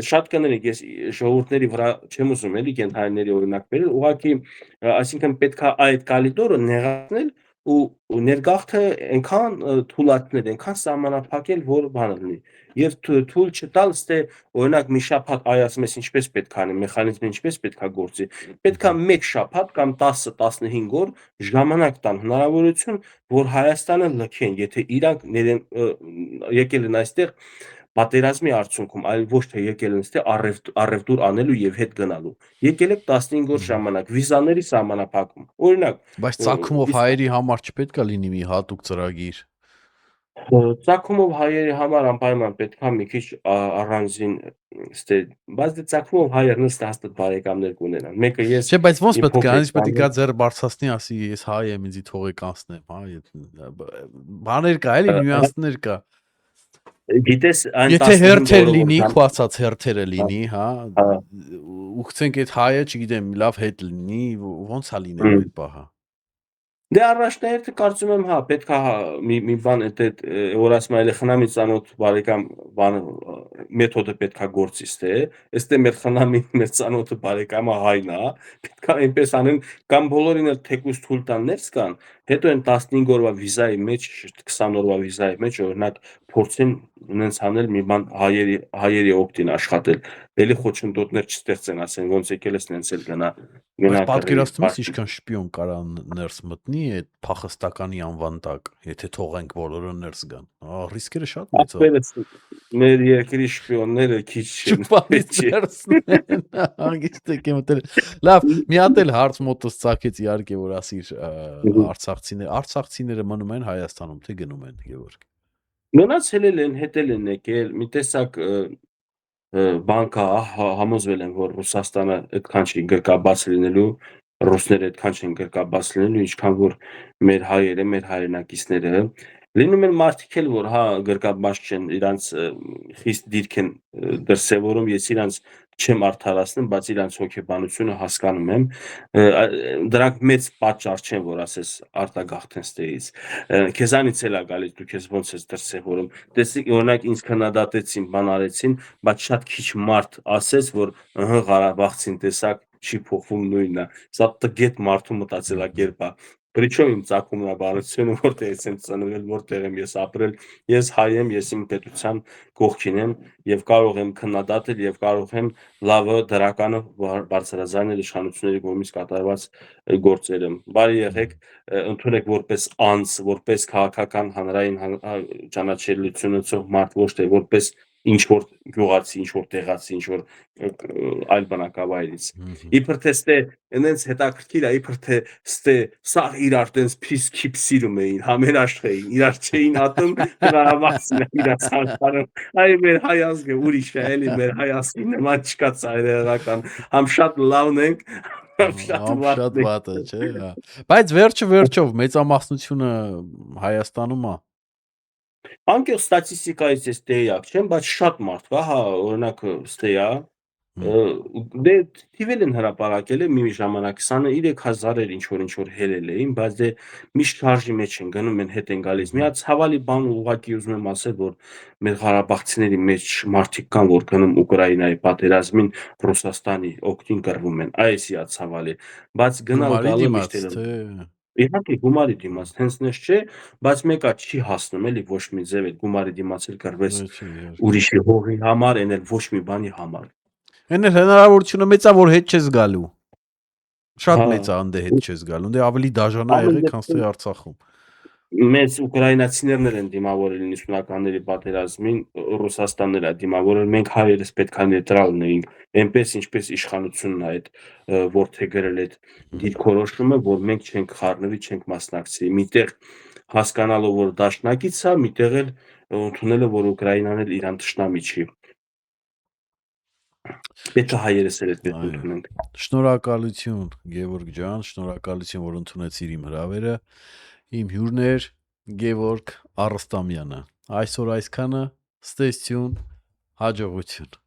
Speaker 2: շատ կներեք, ես ժողովուրդների վրա չեմ ուզում էլի կենթանիների օրինակ բերել, ուղղակի այսինքն պետք է այդ կալիդորը նեղացնել ու ներգաղթը այնքան թույլատնել, այնքան սահմանափակել, որ բանը լինի։ Եվ թույլ չտալ, ստե օրինակ մի շաբաթ ասում ես ինչպես պետք է անի, մեխանիզմը ինչպես պետք է գործի։ Պետք է 1 շաբաթ կամ 10-15 օր ժամանակ տան հնարավորություն, որ Հայաստանը լքեն, եթե իրանք եկել են այստեղ պատերազմի արդյունքում, այլ ոչ թե եկել են ստե առևտուր անելու եւ հետ գնալու։ Եկել եք 15 օր ժամանակ, վիզաների սահմանափակում։ Օրինակ,
Speaker 1: Բայց ցակումով հայերի համար չպետք է լինի մի հատուկ ծրագիր։
Speaker 2: Ծագումով հայերի համար անպայման պետք է մի քիչ առանձին ստե, բայց դե ծագումով հայերն ըստ հաստատ բարեկամներ կունենան։ Մեկը ես
Speaker 1: Չէ, բայց ոնց
Speaker 2: իմ
Speaker 1: պետք է,
Speaker 2: փոքր
Speaker 1: այնպես պետք է ձեռ բարձրացնի, ասի ես հայ եմ, ինձ թողեք անցնեմ, հա, բաներ կա, էլի նյուանսներ կա։
Speaker 2: Գիտես այն
Speaker 1: Եթե
Speaker 2: 15
Speaker 1: հերթեր
Speaker 2: օրը
Speaker 1: լինի,
Speaker 2: որ
Speaker 1: քո ասած հերթերը լինի, հա,
Speaker 2: հա,
Speaker 1: ու chcենք այդ հայը, չգիտեմ, լավ հետ լինի, ոնց է լինելու այդ բահը։
Speaker 2: Դե առաջնահերթը կարծում եմ հա պետք է մի բան այդ որ ասում այլ խնամի ծանոթ բարեկամ բանը մեթոդը պետք է գործի ստե այստե մեր խնամի մեր ծանոթը բարեկամը հայն է պետք է այնպես անեն կամ բոլորին էլ թեկուզ թույլ տան ներս կան հետո այն 15 օրվա վիզայի մեջ 20 օրվա վիզայի մեջ օրինակ փորձեն ունենց անել մի բան հայերի օգտին աշխատել էլի խոչընդոտներ չստեղծեն ասեն ոնց եկել ես նենց էլ գնա
Speaker 1: Բայց պատկերացնում ես ինչքան շպիոն կարա ներս մտնի այդ փախստականի անվան տակ, եթե թողենք բոլորը ներս գան։ Ռիսկերը շատ մեծ է։
Speaker 2: մեր երկրի շպիոնները քիչ չեն։
Speaker 1: Ճուպանից ներսնեն, հանգիստ եք մտել։ Լավ, մի հատ էլ հարց մոտս ցակեց իհարկե, որ ասիր արցախցիները մնում են Հայաստանում, թե գնում են Գևորգ։
Speaker 2: Մնացել են, հետել են եկել, մի տեսակ բանկա համոզվել են, որ Ռուսաստանը այդքան չի գրկաբաց լինելու, ռուսները այդքան չեն գրկաբաց լինելու, ինչքան որ մեր հայերը, մեր հայրենակիցները լինում են մարդիկ էլ, որ հա գրկաբաց չեն, իրանց խիստ դիրք են դրսևորում, ես իրանց չեմ արդարացնում, բայց իրանց հոգեբանությունը հասկանում եմ, դրանք մեծ պատճառ չեն, որ ասես արտագաղթեն ստերից, քեզանից էլ է գալիս, դու քեզ ոնց ես դրսևորում, տեսեք, օրինակ ինձ քննադատեցին, բան արեցին, բայց շատ քիչ մարդ ասեց, որ Ղարաբաղցին տեսակ չի փոխվում նույնն է, սա տգետ մարդու մտածելակերպ է, Причем իմ ծագումնաբանությունը, որտեղ ես եմ ծնվել, որտեղ եմ ես ապրել, ես հայ եմ, ես իմ պետության կողքին եմ եւ կարող եմ քննադատել եւ կարող եմ լավը դրականը բարձրաձայնել իշխանությունների կողմից կատարված գործերը։ Բարի եղեք, ընդունեք որպես անձ, որպես քաղաքական հանրային ճանաչելիություն ունեցող մարդ, ոչ թե որպես ինչ որ գյուղացի, ինչ որ տեղացի, ինչ որ այլ բնակավայրից։ Իբր թե ստե այնց հետաքրքիր է, իբր թե ստե սա իրար տենց փիսքի սիրում էին, համերաշխ էին, իրար չէին ատում, Ղարաբաղցին իրաց հանցարում։ Այ մեր հայ ազգը ուրիշ է, էլի մեր հայ ազգի նման չկա ցայրեղական, համ շատ լավն ենք, համ շատ
Speaker 1: շատ վատը, չէ՞։ Բայց վերջով մեծամասնությունը Հայաստանում է։
Speaker 2: Անկեղծ ստատիստիկայից ես տեղյակ չեմ, բայց շատ մարդ կա, հա, օրինակ ստե է, Դե թիվել են հրապարակել է մի ժամանակ 23000 էր ինչ որ հելել էին, բայց դե միշտ շարժի մեջ են գնում, են հետ են գալիս։ Մի հատ ցավալի բան ուղղակի ուզում եմ ասել, որ մեր ղարաբաղցիների մեջ մարդիկ կան, որ գնում Ուկրաինայի պատերազմին Ռուսաստանի օգտին կռվում են։ Այս իա ցավալի։ Բայց գնալ
Speaker 1: Գումարի
Speaker 2: գալը միշտ
Speaker 1: դիմաց
Speaker 2: էլ
Speaker 1: թե
Speaker 2: իհարկե գումարի դիմաց, հենց նես չէ, բայց մեկա չի հասնում էլի ոչ մի ձև էլ գումարի դիմաց էլ կռվես
Speaker 1: չէ, իհարկե։
Speaker 2: ուրիշի հողի համար, են էլ ոչ մի բանի համար։
Speaker 1: Այն էլ հնարավորությունը մեծ է, որ հետ չես գալու։ Շատ
Speaker 2: Հա,
Speaker 1: մեծ է անդե հետ չես գալու։ Դե ավելի դաժան է
Speaker 2: ամեն
Speaker 1: եղել, քան թե
Speaker 2: դեպքում
Speaker 1: Արցախում։
Speaker 2: մեծ ուկրաինացիներն էլ են դիմավորել 90-ականների պատերազմին, Ռուսաստանն էլ է դիմավորել, մենք հայերս պետք է նեյտրալ լինեինք, այնպես ինչպես իշխանությունն է այդ որդեգրել այդ դիրքորոշումը, որ մենք չենք խառնվի, չենք մասնակցի։ Միտեղ հասկանալով, որ դաշնակից է, միտեղ էլ ընդունելը, որ Ուկրաինան էլ իրան թշնամի չի։ Պետք է հայերս էլ այդպես
Speaker 1: Այո։
Speaker 2: ընդունենք։
Speaker 1: Շնորհակալություն Գևորգ ջան, շնորհակալություն, որ ընդունեցիր իմ հրավերը։ Իմ հյուրն էր Գևորգ Արստամյանը։ Այսօր այսքանը, ստեսյուն, հաջողություն։